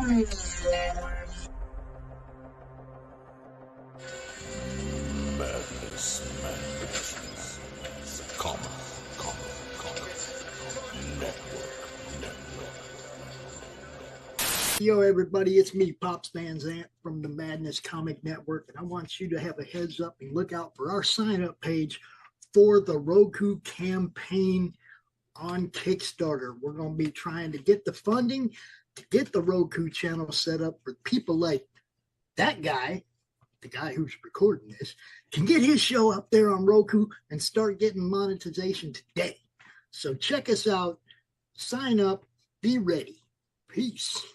Yo, everybody, it's me, Pops Van Zant from the Madness Comic Network, and I want you to have a heads up and look out for our sign-up page for the Roku campaign on Kickstarter. We're going to be trying to get the funding to get the Roku channel set up for people like that guy, the guy who's recording this, can get his show up there on Roku and start getting monetization today. So check us out, sign up, be ready. Peace.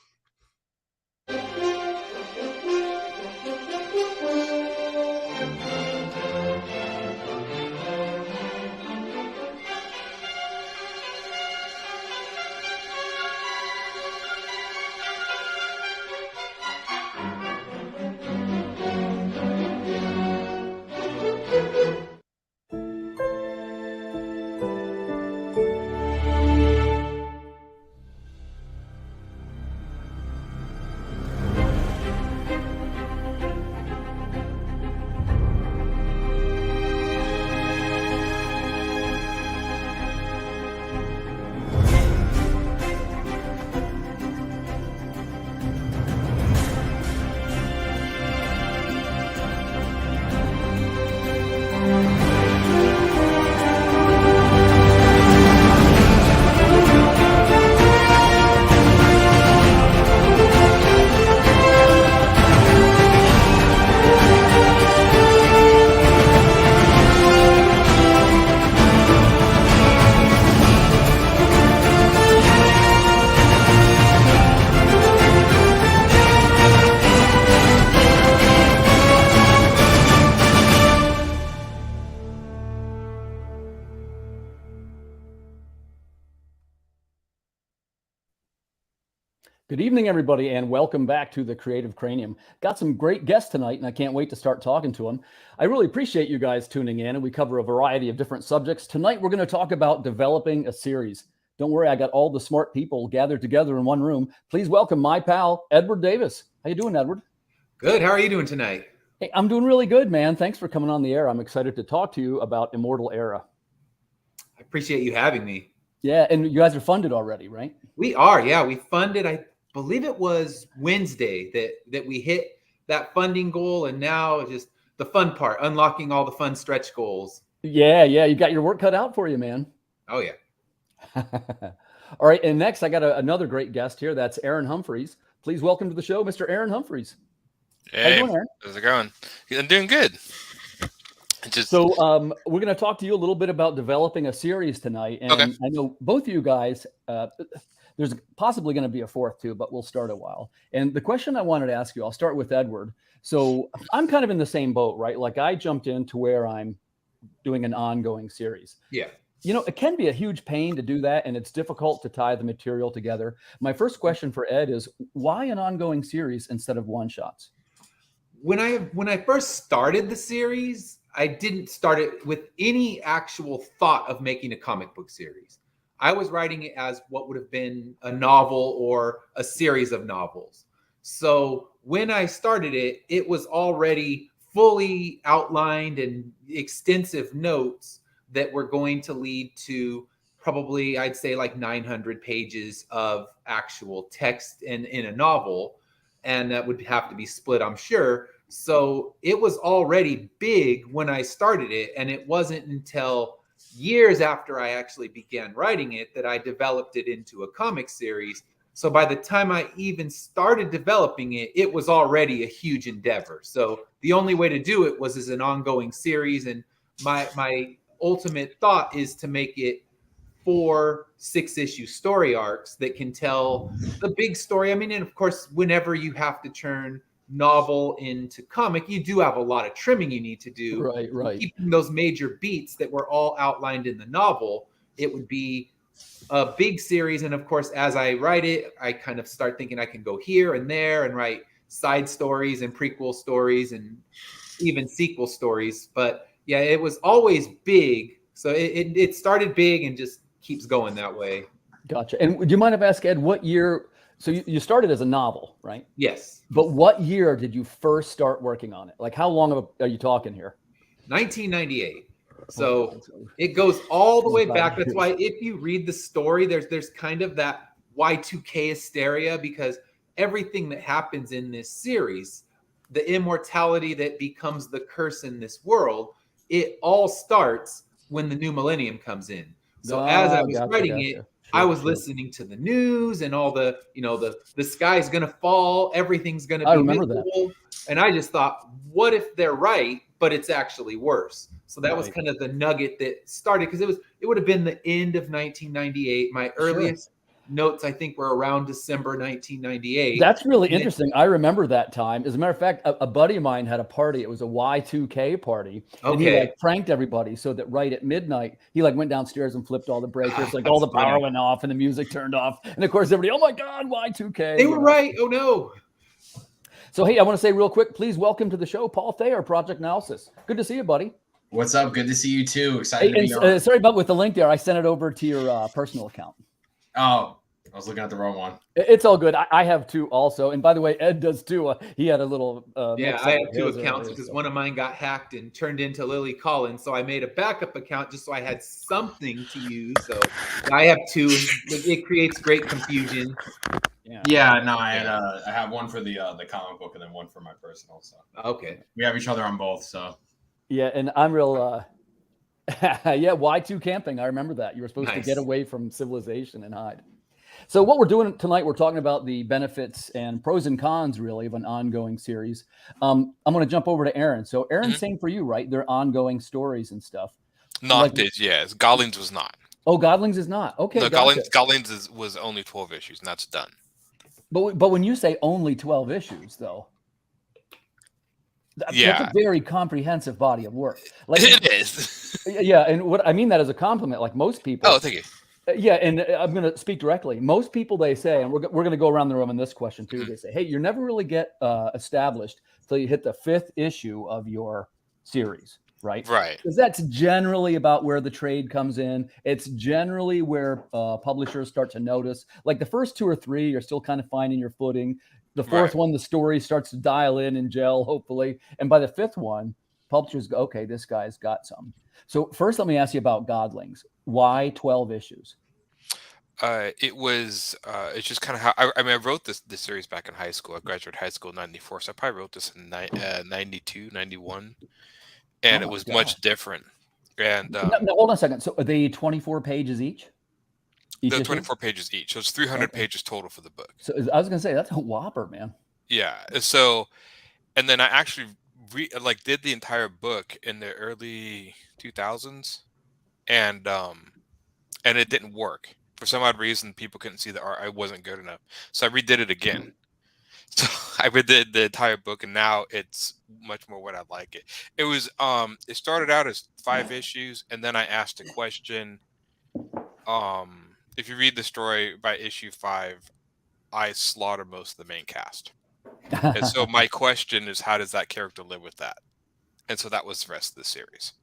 Good evening, everybody, and welcome back to the Creative Cranium. Got some great guests tonight, and I can't wait to start talking to them. I really appreciate you guys tuning in, and we cover a variety of different subjects. Tonight, we're going to talk about developing a series. Don't worry, I got all the smart people gathered together in one room. Please welcome my pal, Edward Davis. How you doing, Edward? Good. How are you doing tonight? Hey, I'm doing really good, man. Thanks for coming on the air. I'm excited to talk to you about Immortal Era. I appreciate you having me. Yeah, and you guys are funded already, right? We are. Yeah, we funded. I believe it was Wednesday that we hit that funding goal, and now just the fun part, unlocking all the fun stretch goals. Yeah, you got your work cut out for you, man. Oh yeah. All right, and next I got another great guest here. That's Aaron Humphreys. Please welcome to the show, Mr. Aaron Humphreys. Hey, how you doing, Aaron? How's it going? I'm doing good. So we're going to talk to you a little bit about developing a series tonight, and okay. I know both of you guys. There's possibly going to be a fourth too, but we'll start a while. And the question I wanted to ask you, I'll start with Edward. So I'm kind of in the same boat, right? Like I jumped into where I'm doing an ongoing series. Yeah. You know, it can be a huge pain to do that, and it's difficult to tie the material together. My first question for Ed is, why an ongoing series instead of one-shots? When I first started the series, I didn't start it with any actual thought of making a comic book series. I was writing it as what would have been a novel or a series of novels. So when I started it, it was already fully outlined and extensive notes that were going to lead to probably, I'd say, like 900 pages of actual text in a novel. And that would have to be split, I'm sure. So it was already big when I started it. And it wasn't until years after I actually began writing it that I developed it into a comic series. So by the time I even started developing it, it was already a huge endeavor. So the only way to do it was as an ongoing series. And my ultimate thought is to make it 4 6-issue story arcs that can tell the big story. I mean, and of course, whenever you have to turn novel into comic, you do have a lot of trimming you need to do. Right. Keeping those major beats that were all outlined in the novel, it would be a big series. And of course, as I write it, I kind of start thinking I can go here and there and write side stories and prequel stories and even sequel stories. But yeah, it was always big. So it started big and just keeps going that way. Gotcha. And do you mind if I ask, Ed, what year? So you started as a novel, right? Yes. But what year did you first start working on it? Like, how long are you talking here? 1998. So it goes all the way back. That's why if you read the story, there's kind of that Y2K hysteria, because everything that happens in this series, the immortality that becomes the curse in this world, it all starts when the new millennium comes in. So as I was writing it, I was listening to the news and all the, the sky's going to fall, everything's going to be miserable. And I just thought, what if they're right, but it's actually worse? So that was kind of the nugget that started, because it would have been the end of 1998. My earliest notes, I think, were around December 1998. That's really interesting. I remember that time. As a matter of fact, a buddy of mine had a party. It was a Y2K party. And he pranked everybody so that right at midnight, he went downstairs and flipped all the breakers, all the power went off and the music turned off. And of course, everybody, oh my God, Y2K. They were right. Oh no. So, hey, I want to say real quick, please welcome to the show, Paul Thayer, Project Analysis. Good to see you, buddy. What's up? Good to see you too. Excited to be on. Sorry about with the link there. I sent it over to your personal account. Oh, I was looking at the wrong one. It's all good. I have two also. And by the way, Ed does too. He had a little. I have two accounts because one of mine got hacked and turned into Lily Collins. So I made a backup account just so I had something to use. So I have two. It creates great confusion. I have one for the comic book and then one for my personal. So okay, we have each other on both. So yeah, and I'm real. Y2 camping. I remember that you were supposed to get away from civilization and hide. So what we're doing tonight, we're talking about the benefits and pros and cons, really, of an ongoing series. I'm going to jump over to Aaron. So Aaron, same for you, right? They're ongoing stories and stuff. Noct is, yes. Godlings was not. Oh, Godlings is not. Okay. No, Godlings was only 12 issues, and that's done. But when you say only 12 issues, though, that's a very comprehensive body of work. It is. Yeah, and what I mean that as a compliment. Like most people. Oh, thank you. Yeah, and I'm going to speak directly. Most people, they say, and we're going to go around the room on this question too. They say, hey, you never really get established till you hit the 5th issue of your series, right? Right. Because that's generally about where the trade comes in. It's generally where publishers start to notice. Like the first 2 or 3, you're still kind of finding your footing. The 4th one, the story starts to dial in and gel, hopefully. And by the 5th one, publishers go, okay, this guy's got some. So first, let me ask you about Godlings. Why 12 issues? It's just kind of how I wrote this series back in high school. I graduated high school in 94. So I probably wrote this in 92, 91. And it was much different. And now, hold on a second. So are they 24 pages each? They're 24 pages each. So it's 300 pages total for the book. So I was going to say, that's a whopper, man. Yeah. So, and then I actually did the entire book in the early 2000s, and it didn't work for some odd reason. People couldn't see the art. I wasn't good enough, so I redid it again. So I redid the entire book, and now it's much more what I like it. It was it started out as 5 issues, and then I asked a question. If you read the story by issue 5, I slaughter most of the main cast. And so my question is, how does that character live with that? And so that was the rest of the series.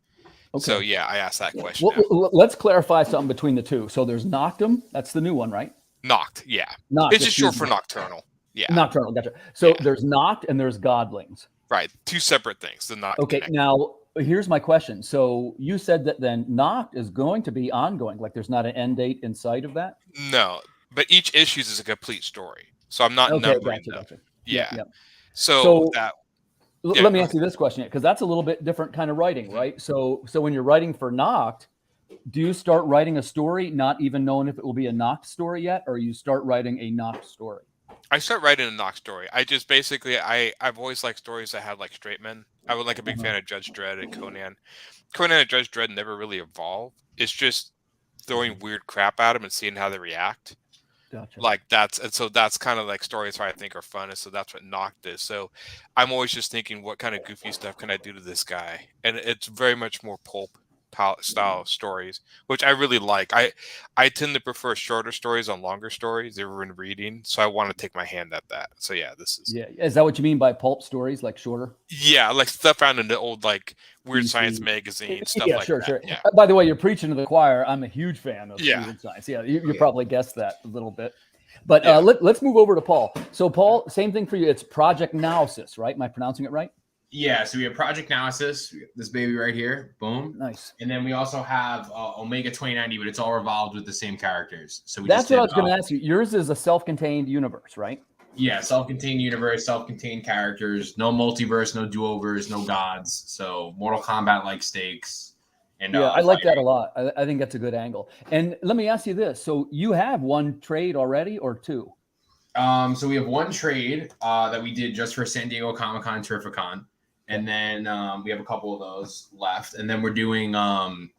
Okay. So yeah, I asked that question. Well, let's clarify something between the two. So there's Noctum. That's the new one, right? Noct, yeah. Noct, it's just short for Nocturnal. Yeah. Nocturnal, gotcha. So there's Noct and there's Godlings. Right. 2 separate things. The Noct. Okay, now here's my question. So you said that then Noct is going to be ongoing. Like there's not an end date in sight of that? No, but each issue is a complete story. So I'm not numbering them. Gotcha. Yeah. So let me ask you this question, because that's a little bit different kind of writing, right? So when you're writing for Noct, do you start writing a story not even knowing if it will be a Noct story yet, or you start writing a Noct story? I start writing a Noct story. I just basically I've always liked stories that had like straight men. I was like a big fan of Judge Dredd and Conan. Conan and Judge Dredd never really evolved. It's just throwing weird crap at them and seeing how they react. Gotcha. So that's kind of like stories I think are fun, and so that's what Noct is. So I'm always just thinking, what kind of goofy stuff can I do to this guy? And it's very much more pulp style stories, which I really like. I tend to prefer shorter stories on longer stories ever in reading, so I want to take my hand at that. So yeah, this is is that what you mean by pulp stories, like shorter? Yeah, like stuff found in the old like Weird Science magazine stuff. Yeah, like sure, that. sure. Yeah. By the way, you're preaching to the choir. I'm a huge fan of Weird Science. Yeah, you probably guessed that a little bit. But let's move over to Paul. So Paul, same thing for you. It's Project Analysis, right? Am I pronouncing it right? Yeah, so we have Project Analysis, this baby right here, boom. Nice. And then we also have Omega 2090, but it's all revolved with the same characters. So That's what I was going to ask you. Yours is a self-contained universe, right? Yeah, self-contained universe, self-contained characters, no multiverse, no do-overs, no gods. So Mortal Kombat-like stakes. And yeah, I like that a lot. I think that's a good angle. And let me ask you this. So you have one trade already or two? So we have one trade that we did just for San Diego Comic-Con, Terrificon. And then we have a couple of those left. And then we're doing the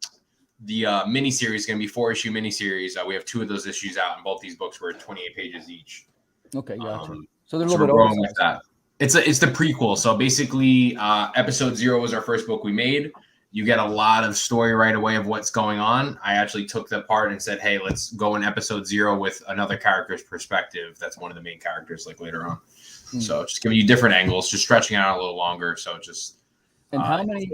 miniseries, is going to be 4-issue miniseries. We have 2 of those issues out, and both these books were 28 pages each. Okay, gotcha. So they're a little bit with that. It's the prequel. So basically, episode 0 was our first book we made. You get a lot of story right away of what's going on. I actually took that part and said, hey, let's go in episode 0 with another character's perspective. That's one of the main characters, like later on. So just giving you different angles, just stretching out a little longer. So just. And how many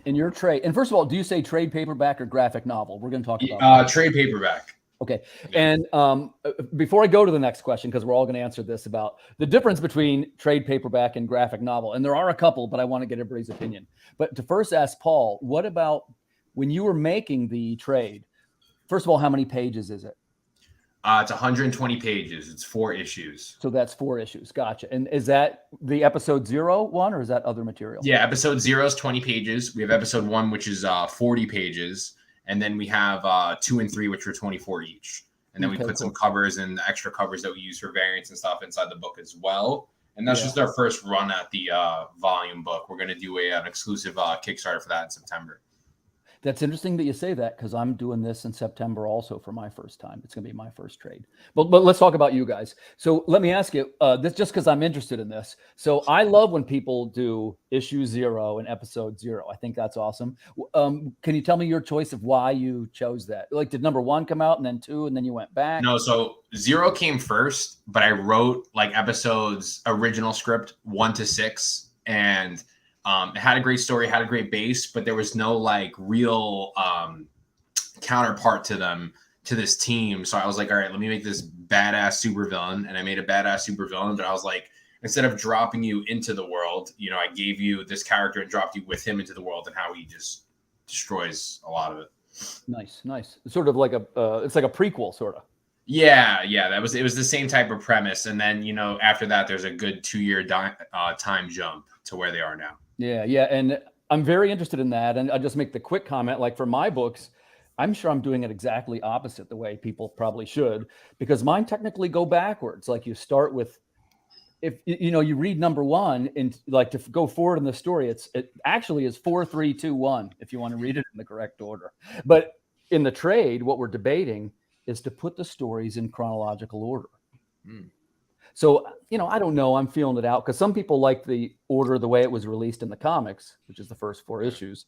in your trade? And first of all, do you say trade paperback or graphic novel? We're going to talk about trade paperback. Okay. And before I go to the next question, because we're all going to answer this about the difference between trade paperback and graphic novel. And there are a couple, but I want to get everybody's opinion. But to first ask Paul, what about when you were making the trade? First of all, how many pages is it? It's 120 pages. It's 4 issues. So that's 4 issues. Gotcha. And is that the episode 0 one, or is that other material? Yeah, episode 0 is 20 pages. We have episode 1, which is 40 pages. And then we have 2 and 3, which are 24 each. And then we put some covers and the extra covers that we use for variants and stuff inside the book as well. And that's just our first run at the volume book. We're going to do an exclusive Kickstarter for that in September. That's interesting that you say that, because I'm doing this in September also for my first time. It's going to be my first trade. But let's talk about you guys. So let me ask you this, just because I'm interested in this. So I love when people do issue 0 and episode 0. I think that's awesome. Can you tell me your choice of why you chose that? Like, did number 1 come out and then 2 and then you went back? No, so 0 came first, but I wrote like episodes, original script 1 to 6, and it had a great story, had a great base, but there was no like real counterpart to them, to this team. So I was like, all right, let me make this badass supervillain. And I made a badass supervillain. But I was like, instead of dropping you into the world, I gave you this character and dropped you with him into the world, and how he just destroys a lot of it. Nice. It's sort of like it's like a prequel, sort of. Yeah. It was the same type of premise. And then, after that, there's a good 2-year time jump to where they are now. Yeah. And I'm very interested in that. And I'll just make the quick comment, like for my books, I'm sure I'm doing it exactly opposite the way people probably should, because mine technically go backwards. Like you start with, if you read number 1 and like to go forward in the story, it actually is 4, 3, 2, 1, if you want to read it in the correct order. But in the trade, what we're debating is to put the stories in chronological order. So, I don't know. I'm feeling it out, because some people like the order the way it was released in the comics, which is the first 4 issues.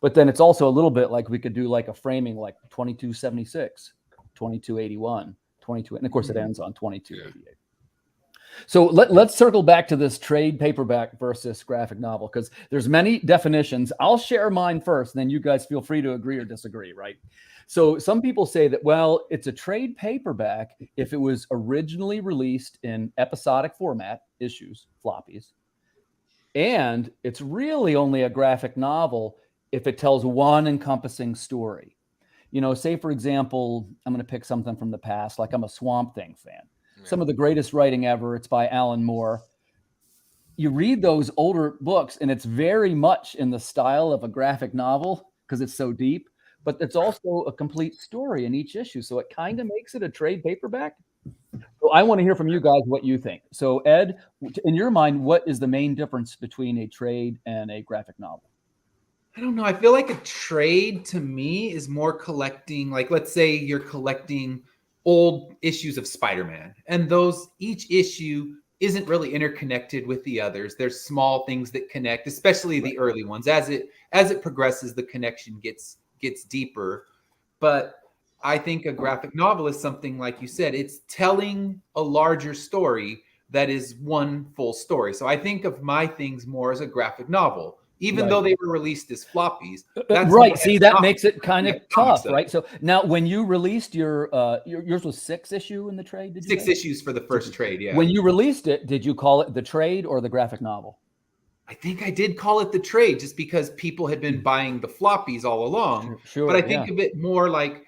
But then it's also a little bit like we could do like a framing, like 2276, 2281, 22, and of course it ends on 2288. So let's circle back to this trade paperback versus graphic novel, because there's many definitions. I'll share mine first, and then you guys feel free to agree or disagree, right? So some people say that, well, it's a trade paperback if it was originally released in episodic format, issues, floppies, and it's really only a graphic novel if it tells one encompassing story. Say, for example, I'm going to pick something from the past, like I'm a Swamp Thing fan. Yeah. Some of the greatest writing ever. It's by Alan Moore. You read those older books, and it's very much in the style of a graphic novel because it's so deep. But it's also a complete story in each issue. So it kind of makes it a trade paperback. So I want to hear from you guys what you think. So Ed, in your mind, what is the main difference between a trade and a graphic novel? I don't know. I feel like a trade to me is more collecting, like let's say you're collecting old issues of Spider-Man, and each issue isn't really interconnected with the others. There's small things that connect, especially the early ones. As it progresses, the connection gets deeper. But I think a graphic novel is something, like you said, it's telling a larger story that is one full story. So I think of my things more as a graphic novel, even Right. though they were released as floppies. Right. See, that makes it kind of comic tough, stuff. right? So now, when you released yours was 6 issue in the trade. Did you 6 say? issues for the first trade? Yeah. When you released it, did you call it the trade or the graphic novel? I think I did call it the trade, just because people had been buying the floppies all along. Sure. But I think of it more like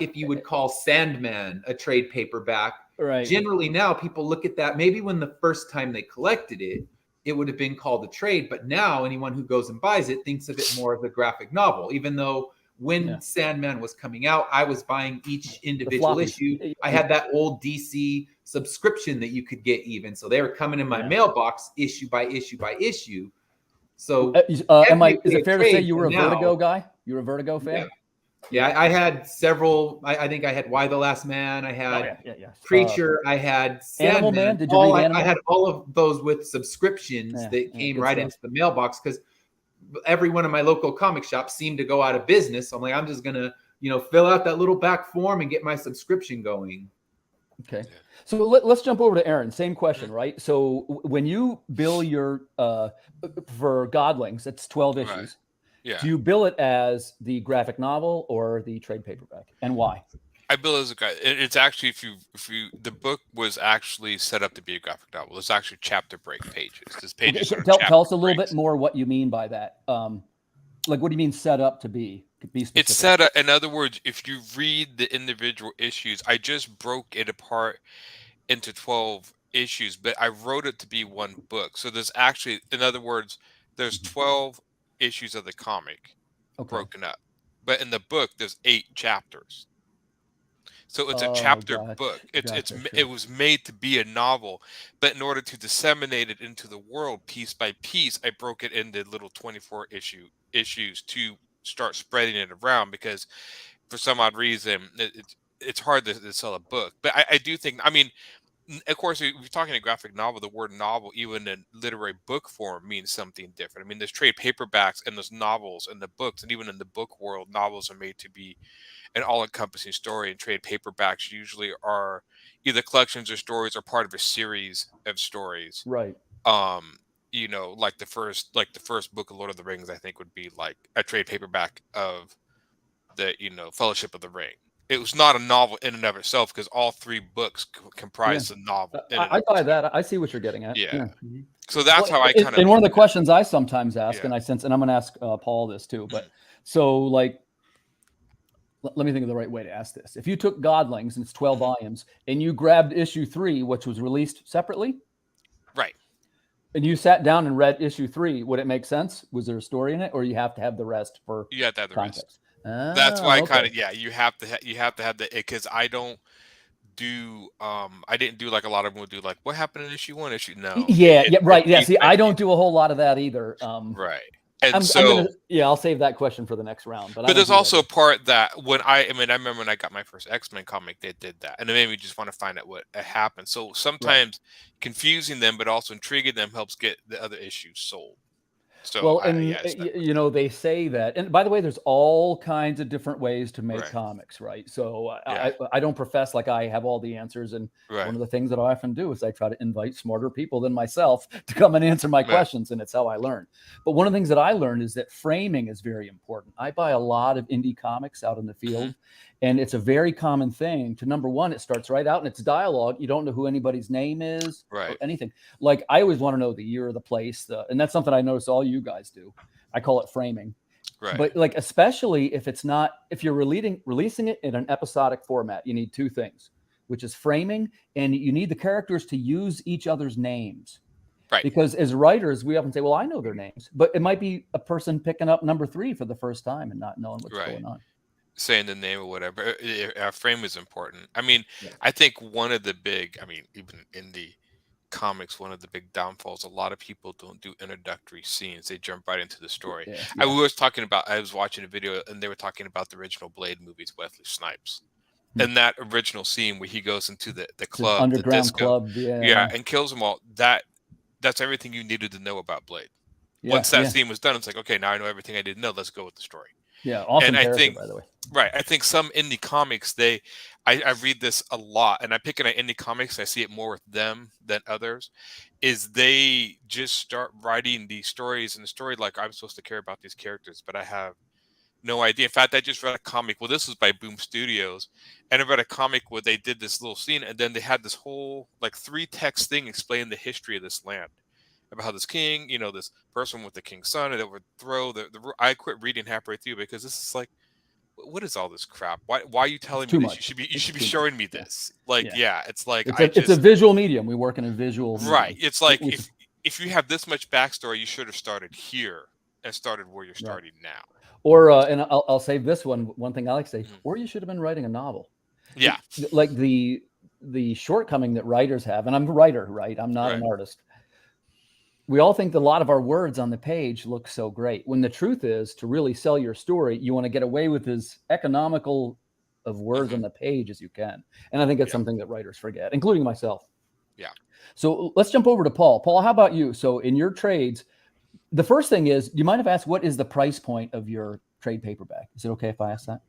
if you would call Sandman a trade paperback. Right. Generally now people look at that, maybe when the first time they collected it, it would have been called a trade. But now anyone who goes and buys it thinks of it more as a graphic novel, even though when Sandman was coming out, I was buying each individual issue. I had that old DC subscription that you could get even. So they were coming in my mailbox issue by issue by issue. So is it fair to say you were a Vertigo guy? You were a Vertigo fan? Yeah, I had several. I think I had Why the Last Man. I had Creature. I had Sandman. Animal Man. Did you read Animal? I had all of those with subscriptions that came right into the mailbox, because every one of my local comic shops seemed to go out of business. So I'm like, I'm just gonna, fill out that little back form and get my subscription going. Okay. So let's jump over to Aaron. Same question, right? So when you bill your for Godlings, it's 12 issues. Right. Yeah. Do you bill it as the graphic novel or the trade paperback, and why? I bill it as a guy. It's actually, if you the book was actually set up to be a graphic novel. It's actually chapter break pages. This pages are tell us a little bit more what you mean by that. Like, what do you mean set up to be? Be specific. It's set up. In other words, if you read the individual issues, I just broke it apart into 12 issues, but I wrote it to be one book. So there's actually, in other words, there's 12 issues of the comic broken up, but in the book there's 8 chapters. So it's a chapter book. It was made to be a novel, but in order to disseminate it into the world piece by piece, I broke it into little 24 issues to start spreading it around, because for some odd reason it's hard to sell a book. But I do think, I mean, of course, if you're talking a graphic novel, the word novel, even in literary book form, means something different. I mean, there's trade paperbacks and there's novels and the books, and even in the book world, novels are made to be an all-encompassing story, and trade paperbacks usually are either collections or stories or part of a series of stories. Right. Like the first book of Lord of the Rings, I think, would be like a trade paperback of the Fellowship of the Ring. It was not a novel in and of itself, because all 3 books comprise a novel. I buy that. I see what you're getting at. Yeah. So that's how I kind of. And one of the questions I sometimes ask, and I'm going to ask Paul this too, but so like, let me think of the right way to ask this. If you took Godlings, and it's 12 volumes, and you grabbed issue 3, which was released separately, right, and you sat down and read issue 3, would it make sense? Was there a story in it, or you have to have the rest for you have to have the context? Rest. That's why I kind of you have to have the, because I don't do I didn't do like a lot of them would do, like, what happened in issue 1, issue right. See, I don't do a whole lot of that either. Right. And I'll save that question for the next round. But there's also a part that I remember when I got my first X-Men comic, they did that, and it made me just want to find out what happened. So sometimes confusing them, but also intriguing them, helps get the other issues sold. So they say that, and by the way, there's all kinds of different ways to make comics, right? So I don't profess like I have all the answers, and one of the things that I often do is I try to invite smarter people than myself to come and answer my questions, and it's how I learn. But one of the things that I learned is that framing is very important. I buy a lot of indie comics out in the field, and it's a very common thing to, number one, it starts right out and it's dialogue. You don't know who anybody's name is or anything. Like, I always want to know the year of the place, and that's something I notice all you guys do. I call it framing. Right. But like, especially if you're releasing it in an episodic format, you need 2 things, which is framing, and you need the characters to use each other's names. Right. Because as writers, we often say, well, I know their names, but it might be a person picking up number 3 for the first time and not knowing what's going on. Saying the name or whatever. Frame is important. I mean, I think one of the big, even in the comics, one of the big downfalls, a lot of people don't do introductory scenes. They jump right into the story. I was watching a video, and they were talking about the original Blade movies, Wesley Snipes. And that original scene where he goes into the club, the underground club, and kills them all. That's everything you needed to know about Blade. Once that scene was done, it's like, okay, now I know everything I didn't know. Let's go with the story. Yeah, awesome character, by the way. Right. I think some indie comics, I read this a lot, and I pick it at indie comics. I see it more with them than others. Is they just start writing these stories, and the story like I'm supposed to care about these characters, but I have no idea. In fact, I just read a comic. Well, this was by Boom Studios, and I read a comic where they did this little scene, and then they had this whole like 3-text thing explaining the history of this land, about how this king, this person with the king's son, and overthrow the. I quit reading halfway through because this is like, what is all this crap? Why are you telling me this? You should be showing me this. Like, yeah, it's like it's a visual medium. We work in a visual medium. Right. It's like if you have this much backstory, you should have started here and started where you're starting now. Or and I'll save this one thing I like to say, or you should have been writing a novel. Yeah. Like the shortcoming that writers have, and I'm a writer, right? I'm not an artist. We all think that a lot of our words on the page look so great, when the truth is, to really sell your story, you want to get away with as economical of words on the page as you can. And I think that's something that writers forget, including myself. Yeah. So let's jump over to Paul. Paul, how about you? So in your trades, the first thing is, do you mind if I ask, what is the price point of your trade paperback? Is it okay if I ask that?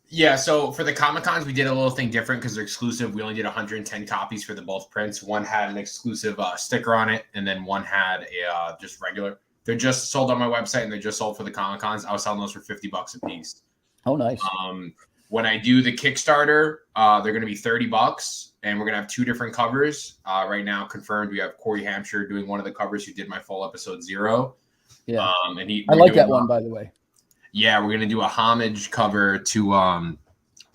Yeah, so for the Comic-Cons, we did a little thing different because they're exclusive. We only did 110 copies for the both prints. One had an exclusive sticker on it, and then one had a just regular. They're just sold on my website, and they're just sold for the Comic-Cons. I was selling those for $50 a piece. Oh, nice. When I do the Kickstarter, they're going to be $30, and we're going to have 2 different covers. Right now, confirmed, we have Corey Hampshire doing one of the covers who did my full episode 0. Yeah, and I like that one, by the way. Yeah, we're gonna do a homage cover to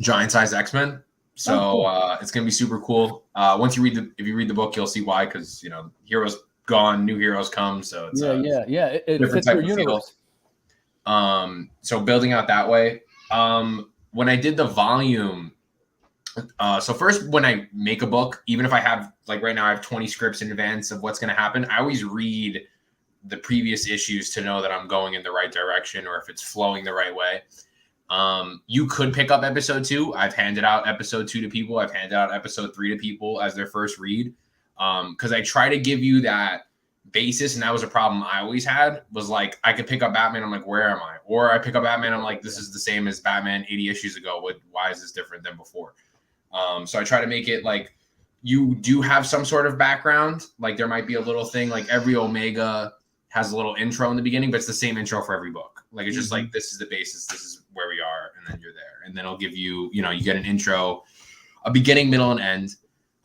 Giant Size X-Men. So cool. It's gonna be super cool. Once you if you read the book, you'll see why. Because heroes gone, new heroes come. So it's it different fits type your of universe. Feel. So building out that way. When I did the volume, so first when I make a book, even if I have like right now I have 20 scripts in advance of what's gonna happen, I always read the previous issues to know that I'm going in the right direction or if it's flowing the right way. You could pick up episode 2. I've handed out episode 2 to people. I've handed out episode 3 to people as their first read. Because I try to give you that basis, and that was a problem I always had, was like, I could pick up Batman, I'm like, where am I? Or I pick up Batman, I'm like, this is the same as Batman 80 issues ago. Why is this different than before? So I try to make it like, you do have some sort of background. Like there might be a little thing, like every Omega has a little intro in the beginning, but it's the same intro for every book. Like it's just like, this is the basis, this is where we are, and then you're there. And then it'll give you, you get an intro, a beginning, middle, and end.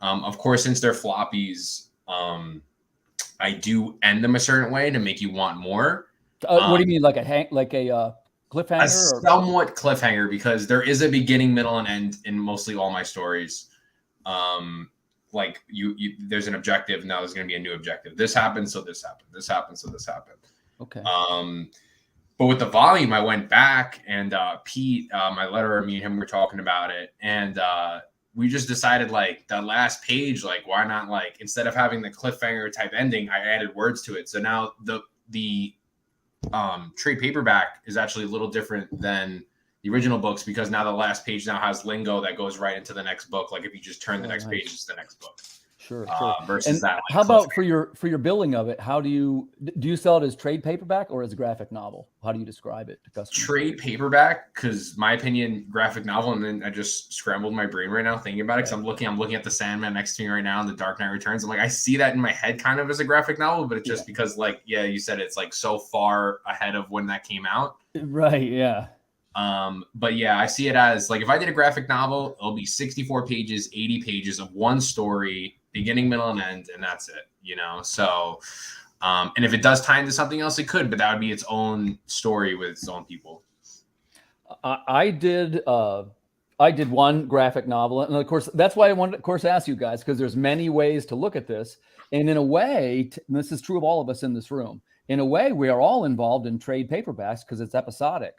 Of course, since they're floppies, I do end them a certain way to make you want more. What do you mean, like a cliffhanger? A somewhat cliffhanger, because there is a beginning, middle, and end in mostly all my stories. Like there's an objective, and now there's going to be a new objective. This happened, so this happened. This happened, so this happened. Okay. But with the volume, I went back and Pete, my letterer, me and him were talking about it, and we just decided like the last page, like why not, like instead of having the cliffhanger type ending, I added words to it. So now the trade paperback is actually a little different than the original books, because now the last page now has lingo that goes right into the next book. Like if you just turn the next page, it's the next book. Sure. Versus and that. Like, how about for your billing of it? How do you sell it as trade paperback or as a graphic novel? How do you describe it to customers? Trade paperback, because my opinion, graphic novel, and then I just scrambled my brain right now thinking about it. Because I'm looking at the Sandman next to me right now, and the Dark Knight Returns. I'm like, I see that in my head kind of as a graphic novel, but it's just because, like, you said it's like so far ahead of when that came out. Right. Yeah. But yeah, I see it as like, if I did a graphic novel, it'll be 64 pages, 80 pages of one story, beginning, middle, and end, and that's it, So, and if it does tie into something else, it could, but that would be its own story with its own people. I did one graphic novel, and of course, that's why I wanted to, of course, ask you guys, because there's many ways to look at this, and in a way, and this is true of all of us in this room, in a way, we are all involved in trade paperbacks because it's episodic.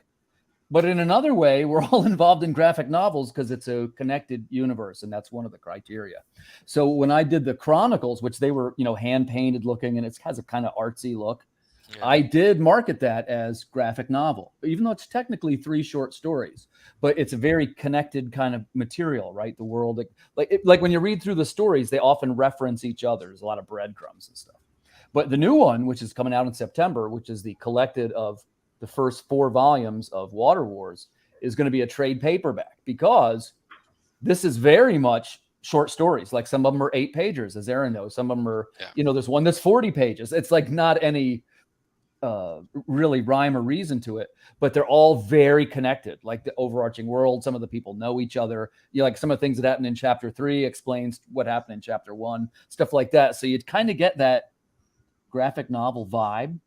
But in another way, we're all involved in graphic novels because it's a connected universe, and that's one of the criteria. So when I did the Chronicles, which they were, hand painted looking, and it has a kind of artsy look, I did market that as graphic novel, even though it's technically 3 short stories. But it's a very connected kind of material, right? The world, like when you read through the stories, they often reference each other. There's a lot of breadcrumbs and stuff. But the new one, which is coming out in September, which is the collected of the first 4 volumes of Water Wars, is going to be a trade paperback, because This is very much short stories. Like some of them are 8 pages, as Aaron knows. Some of them are, there's one that's 40 pages. It's like not any really rhyme or reason to it, but they're all very connected. Like the overarching world, some of the people know each other. Like some of the things that happened in chapter 3 explains what happened in chapter 1, stuff like that. So you'd kind of get that graphic novel vibe.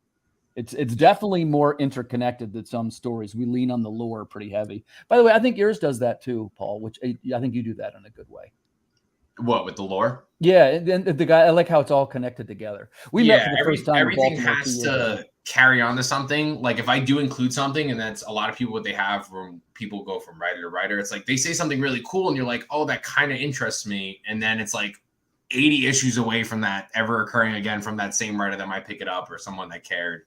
It's definitely more interconnected than some stories. We lean on the lore pretty heavy. By the way, I think yours does that too, Paul, which I think you do that in a good way. What, with the lore? Yeah, and the guy, I like how it's all connected together. We met for the first time. Everything has to carry on to something. Like if I do include something, and that's a lot of people what they have when people go from writer to writer. It's like they say something really cool, and you're like, oh, that kind of interests me, and then it's like 80 issues away from that ever occurring again from that same writer that might pick it up or someone that cared.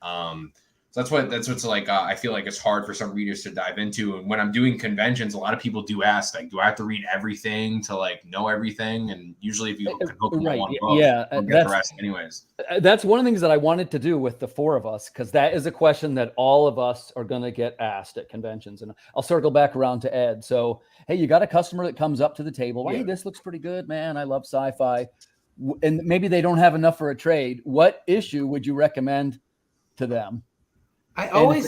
So that's what's like, I feel like it's hard for some readers to dive into. And when I'm doing conventions, a lot of people do ask, like, do I have to read everything to like know everything? And usually if you can hook them on one book, you'll get the rest anyways. That's one of the things that I wanted to do with the 4 of us, because that is a question that all of us are going to get asked at conventions. And I'll circle back around to Ed. So, hey, you got a customer that comes up to the table. Hey, this looks pretty good, man. I love sci-fi. And maybe they don't have enough for a trade. What issue would you recommend to them? How would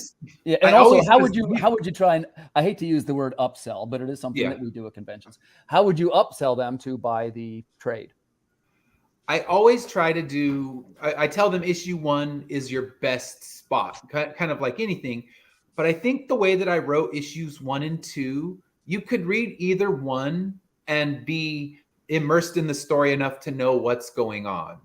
you try and, I hate to use the word upsell, but it is something that we do at conventions. How would you upsell them to buy the trade? I always try to do, I tell them issue 1 is your best spot, kind of like anything. But I think the way that I wrote issues 1 and 2, you could read either one and be immersed in the story enough to know what's going on.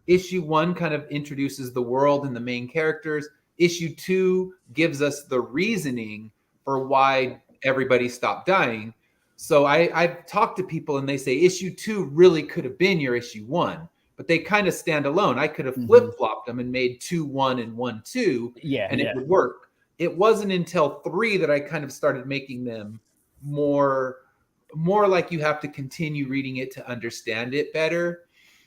Issue 1 kind of introduces the world and the main characters. Issue 2 gives us the reasoning for why everybody stopped dying. So I've talked to people and they say issue 2 really could have been your issue 1, but they kind of stand alone. I could have flip-flopped them and made 2-1 and 1-2, and it would work. It wasn't until 3 that I kind of started making them more like you have to continue reading it to understand it better.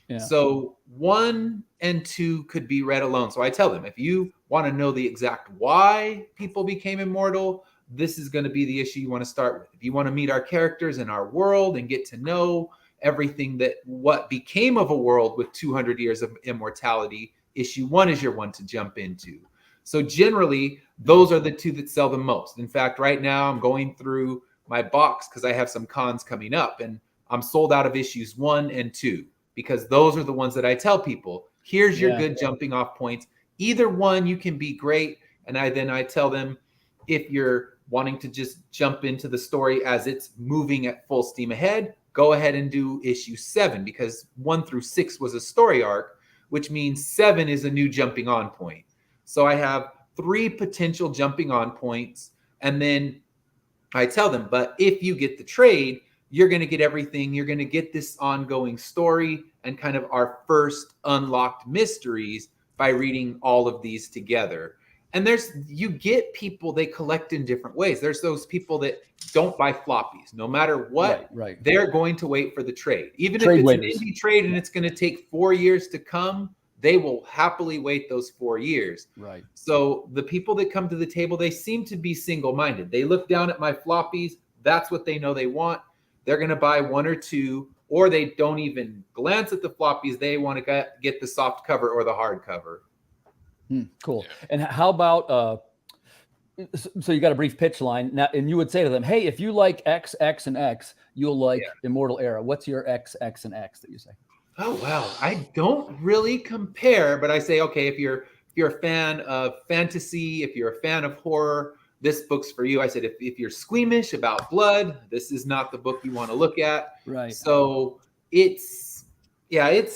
Yeah. So 1 and 2 could be read alone. So I tell them, if you want to know the exact why people became immortal, this is going to be the issue you want to start with. If you want to meet our characters in our world and get to know everything what became of a world with 200 years of immortality, issue 1 is your one to jump into. So generally, those are the 2 that sell the most. In fact, right now I'm going through my box because I have some cons coming up, and I'm sold out of issues 1 and 2. Because those are the ones that I tell people, here's your good jumping off points. Either one, you can be great. And I tell them, if you're wanting to just jump into the story as it's moving at full steam ahead, go ahead and do issue 7, because 1 through 6 was a story arc, which means 7 is a new jumping on point. So I have 3 potential jumping on points. And then I tell them, but if you get the trade, you're going to get everything. You're going to get this ongoing story and kind of our first unlocked mysteries by reading all of these together. And you get people, they collect in different ways. There's those people that don't buy floppies. No matter what, they're going to wait for the trade. Even if it's an indie trade and it's going to take 4 years to come, they will happily wait those 4 years. Right. So the people that come to the table, they seem to be single-minded. They look down at my floppies. That's what they know they want. They're going to buy 1 or 2, or they don't even glance at the floppies. They want to get the soft cover or the hard cover. Cool. And how about, so you got a brief pitch line now, and you would say to them, hey, if you like X, X, and X, you'll like Immortal Era. What's your X, X, and X that you say? Oh, wow. I don't really compare, but I say, okay, if you're a fan of fantasy, if you're a fan of horror, this book's for you. I said, if you're squeamish about blood, this is not the book you want to look at. Right. So it's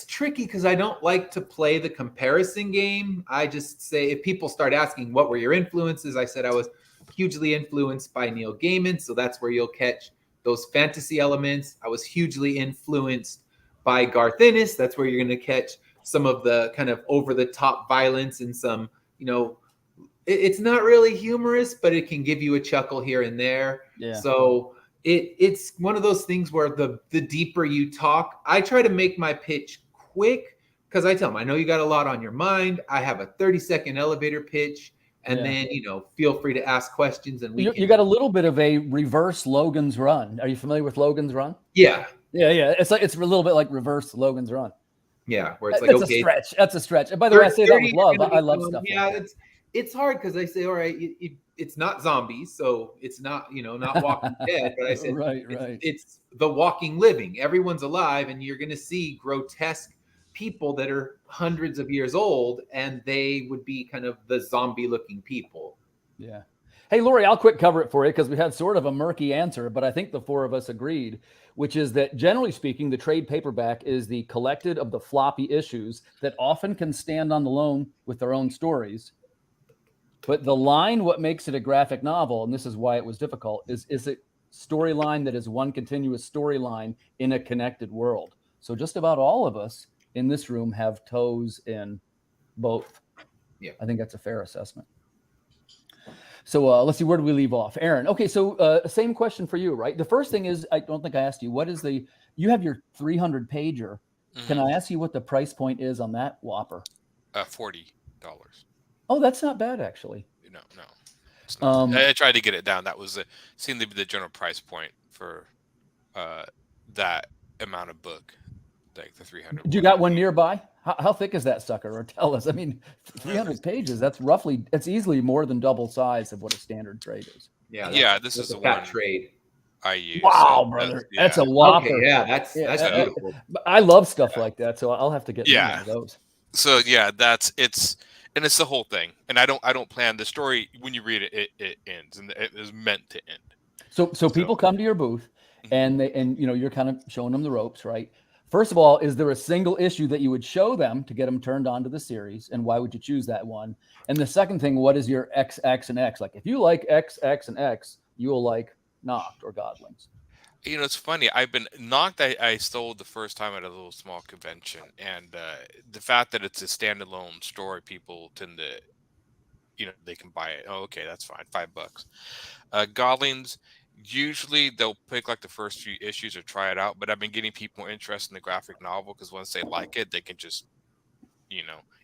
tricky because I don't like to play the comparison game. I just say, if people start asking, what were your influences? I said I was hugely influenced by Neil Gaiman. So that's where you'll catch those fantasy elements. I was hugely influenced by Garth Ennis. That's where you're going to catch some of the kind of over-the-top violence and some, it's not really humorous, but it can give you a chuckle here and there. Yeah. So it's one of those things where the deeper you talk, I try to make my pitch quick because I tell them, I know you got a lot on your mind. I have a 30-second elevator pitch. And then, feel free to ask questions and you got a little bit of a reverse Logan's Run. Are you familiar with Logan's Run? Yeah. Yeah. It's a little bit like reverse Logan's Run. Yeah. Where it's like, that's a stretch. That's a stretch. And by the way, I say that with love. I love stuff. Yeah. Like that. It's hard because I say, all right, it's not zombies. So it's not, not Walking Dead, but I said, right. It's the walking living. Everyone's alive and you're going to see grotesque people that are hundreds of years old, and they would be kind of the zombie looking people. Yeah. Hey, Laurie, I'll quick cover it for you because we had sort of a murky answer, but I think the four of us agreed, which is that generally speaking, the trade paperback is the collected of the floppy issues that often can stand on the alone with their own stories. But the line, what makes it a graphic novel, and this is why it was difficult, is it storyline that is one continuous storyline in a connected world. So just about all of us in this room have toes in both. Yeah, I think that's a fair assessment. So let's see, where do we leave off? Aaron. Okay, so same question for you, right? The first thing is, I don't think I asked you, you have your 300 pager. Mm-hmm. Can I ask you what the price point is on that whopper? $40. Oh, that's not bad, actually. No. It's not. I tried to get it down. That was seemed to be the general price point for that amount of book. Like the 300. Do you got one nearby? How thick is that sucker? Or tell us. I mean, 300 pages. That's easily more than double size of what a standard trade is. Yeah. This is the one trade I use. Wow, brother, that's a whopper. Okay, yeah, that's beautiful. I love stuff like that, so I'll have to get one of those. So it's the whole thing, and I don't plan the story. When you read it, it ends, and it is meant to end. So people come to your booth, and you're kind of showing them the ropes, right? First of all, is there a single issue that you would show them to get them turned on to the series? And why would you choose that one? And the second thing, what is your X, X, and X? Like, if you like X, X, and X, you will like Knocked or Godlings. It's funny. I've been Knocked. I stole the first time at a little small convention. And the fact that it's a standalone story, people tend to, they can buy it. Oh, okay, that's fine. $5. Godlings, usually they'll pick like the first few issues or try it out, but I've been getting people interested in the graphic novel because once they like it, they can just,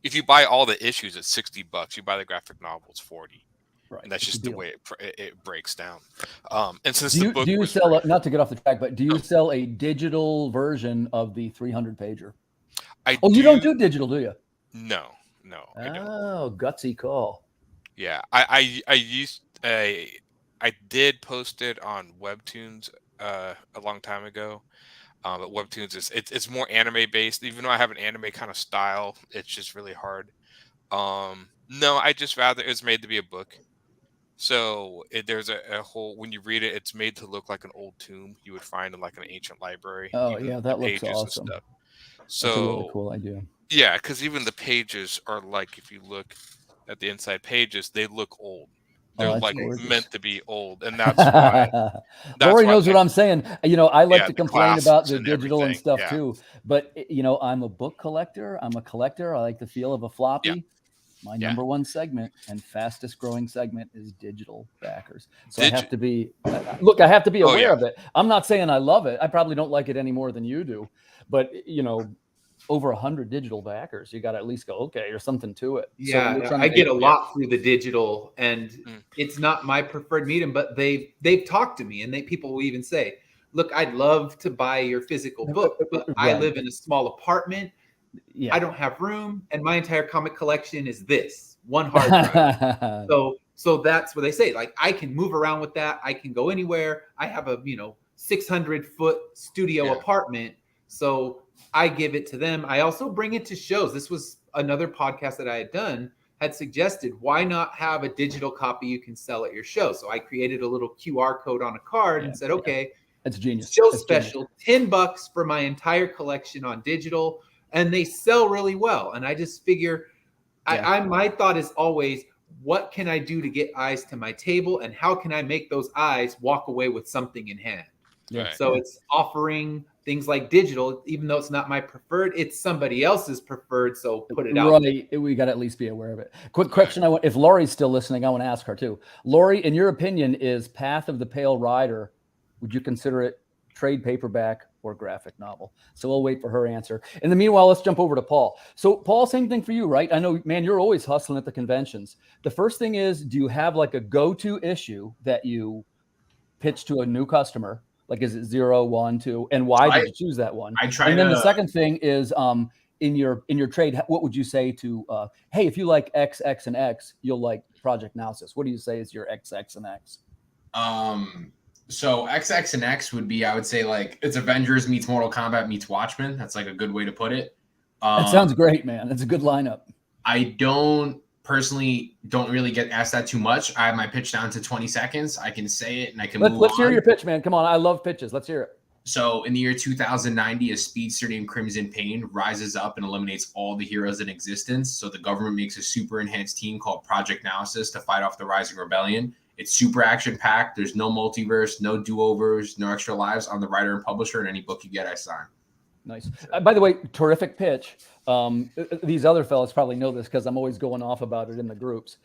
if you buy all the issues, it's $60. You buy the graphic novel, it's $40. Right. And that's just the way it breaks down. And since do you sell not to get off the track, but do you sell a digital version of the 300 pager? You don't do digital, do you? No. I don't. Gutsy call. Yeah, I did post it on Webtoons a long time ago, but Webtoons it's more anime based. Even though I have an anime kind of style, it's just really hard. No, I just rather it's made to be a book. So there's a whole when you read it, it's made to look like an old tomb you would find in like an ancient library. Oh yeah, that looks awesome. So that's a really cool idea. Yeah, because even the pages are like, if you look at the inside pages, they look old. They're like gorgeous. Meant to be old, and that's why. Laurie knows what I'm saying. I like to complain about the digital and stuff too, but I'm a book collector. I'm a collector. I like the feel of a floppy. Yeah. My number one segment and fastest growing segment is digital backers. So I have to be I have to be aware of it. I'm not saying I love it. I probably don't like it any more than you do, but over 100 digital backers, you got to at least go, okay, there's something to it. Yeah, so I get a lot through the digital, and it's not my preferred medium, but they've talked to me, and people will even say, look, I'd love to buy your physical book, but I live in a small apartment. Yeah. I don't have room, and my entire comic collection is this one hard drive. So that's what they say. Like, I can move around with that. I can go anywhere. I have a 600-foot studio apartment. So I give it to them. I also bring it to shows. This was another podcast that I had suggested, why not have a digital copy you can sell at your show? So I created a little QR code on a card and said, okay, that's genius. Show special, $10 for my entire collection on digital. And they sell really well. And I just figure, my thought is always, what can I do to get eyes to my table? And how can I make those eyes walk away with something in hand? Yeah. So it's offering things like digital, even though it's not my preferred, it's somebody else's preferred. So put it out. Right. We got to at least be aware of it. Quick question. If Laurie's still listening, I want to ask her too. Laurie, in your opinion, is Path of the Pale Rider, would you consider it trade paperback or graphic novel. So we'll wait for her answer. In the meanwhile, let's jump over to Paul. So Paul, same thing for you, right? I know, man, you're always hustling at the conventions. The first thing is, do you have like a go-to issue that you pitch to a new customer? Like, is it 0, 1, 2? And why did you choose that one? And then the second thing is, in your trade, what would you say to, hey, if you like X, X, and X, you'll like Project Analysis. What do you say is your X, X, and X? So XX and X would be, I would say, like, it's Avengers meets Mortal Kombat meets Watchmen. That's like a good way to put it. That sounds great, man. That's a good lineup. I personally don't really get asked that too much. I have my pitch down to 20 seconds. I can say it and I can move on. Let's hear your pitch, man. Come on. I love pitches. Let's hear it. So in the year 2090, a speedster named Crimson Pain rises up and eliminates all the heroes in existence. So the government makes a super enhanced team called Project Analysis to fight off the rising rebellion. It's super action-packed. There's no multiverse, no do-overs, no extra lives. I'm the writer and publisher, and any book you get, I sign. Nice. By the way, terrific pitch. These other fellas probably know this because I'm always going off about it in the groups.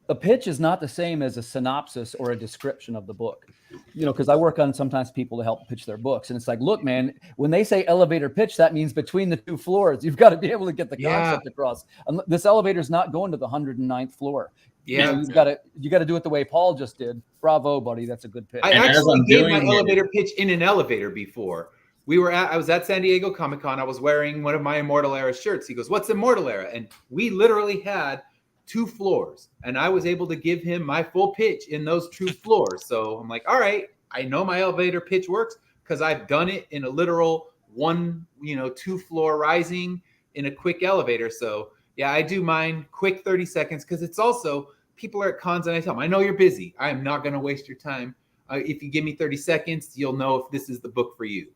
A pitch is not the same as a synopsis or a description of the book. You know, because I work on sometimes people to help pitch their books. And it's like, look, man, when they say elevator pitch, that means between the 2 floors. You've got to be able to get the concept across. This elevator's not going to the 109th floor. Yeah, you got to do it the way Paul just did. Bravo, buddy. That's a good pitch. I actually gave my elevator pitch in an elevator before. I was at San Diego Comic-Con. I was wearing one of my Immortal Era shirts. He goes, "What's Immortal Era?" And we literally had 2 floors, and I was able to give him my full pitch in those 2 floors. So I'm like, all right, I know my elevator pitch works because I've done it in a literal 2 floor rising in a quick elevator. So yeah, I do mine quick 30 seconds because it's also, people are at cons and I tell them, I know you're busy. I am not going to waste your time. If you give me 30 seconds, you'll know if this is the book for you.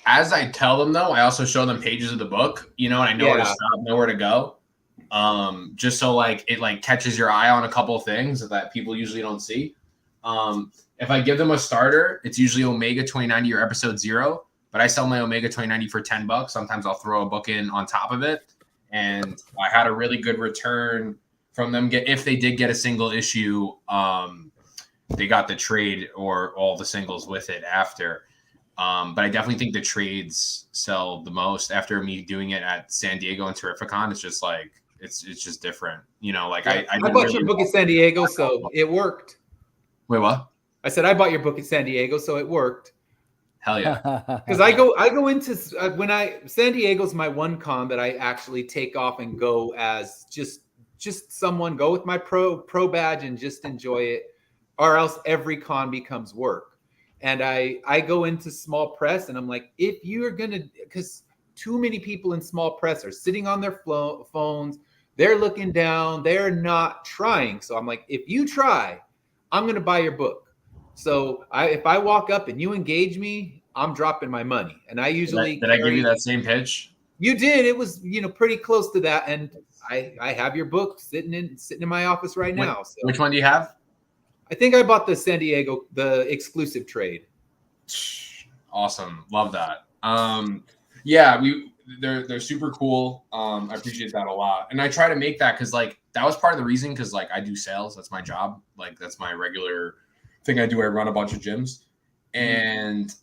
As I tell them, though, I also show them pages of the book, and I know where to stop, know where to go. Just so like it like catches your eye on a couple of things that people usually don't see. If I give them a starter, it's usually Omega 2090 or episode 0, but I sell my Omega 2090 for $10. Sometimes I'll throw a book in on top of it. And I had a really good return from them. If they did get a single issue, they got the trade or all the singles with it after. But I definitely think the trades sell the most after me doing it at San Diego and Terrificon. It's just like, it's just different. I bought your book at San Diego, so it worked. Wait, what? I said I bought your book at San Diego, so it worked. Hell yeah! Because I go into San Diego's my one con that I actually take off and go as just someone, go with my pro badge and just enjoy it, or else every con becomes work. And I go into small press and I'm like, if you are gonna, because too many people in small press are sitting on their phones, they're looking down, they're not trying. So I'm like, if you try, I'm gonna buy your book. So if I walk up and you engage me, I'm dropping my money. And I usually did I give you that same pitch? You did. It was pretty close to that. And I have your book sitting in my office right now. So. Which one do you have? I think I bought the San Diego, the exclusive trade. Awesome, love that. Yeah, they're super cool. I appreciate that a lot, and I try to make that because like that was part of the reason because like I do sales. That's my job. Like that's my regular thing I do. I run a bunch of gyms, and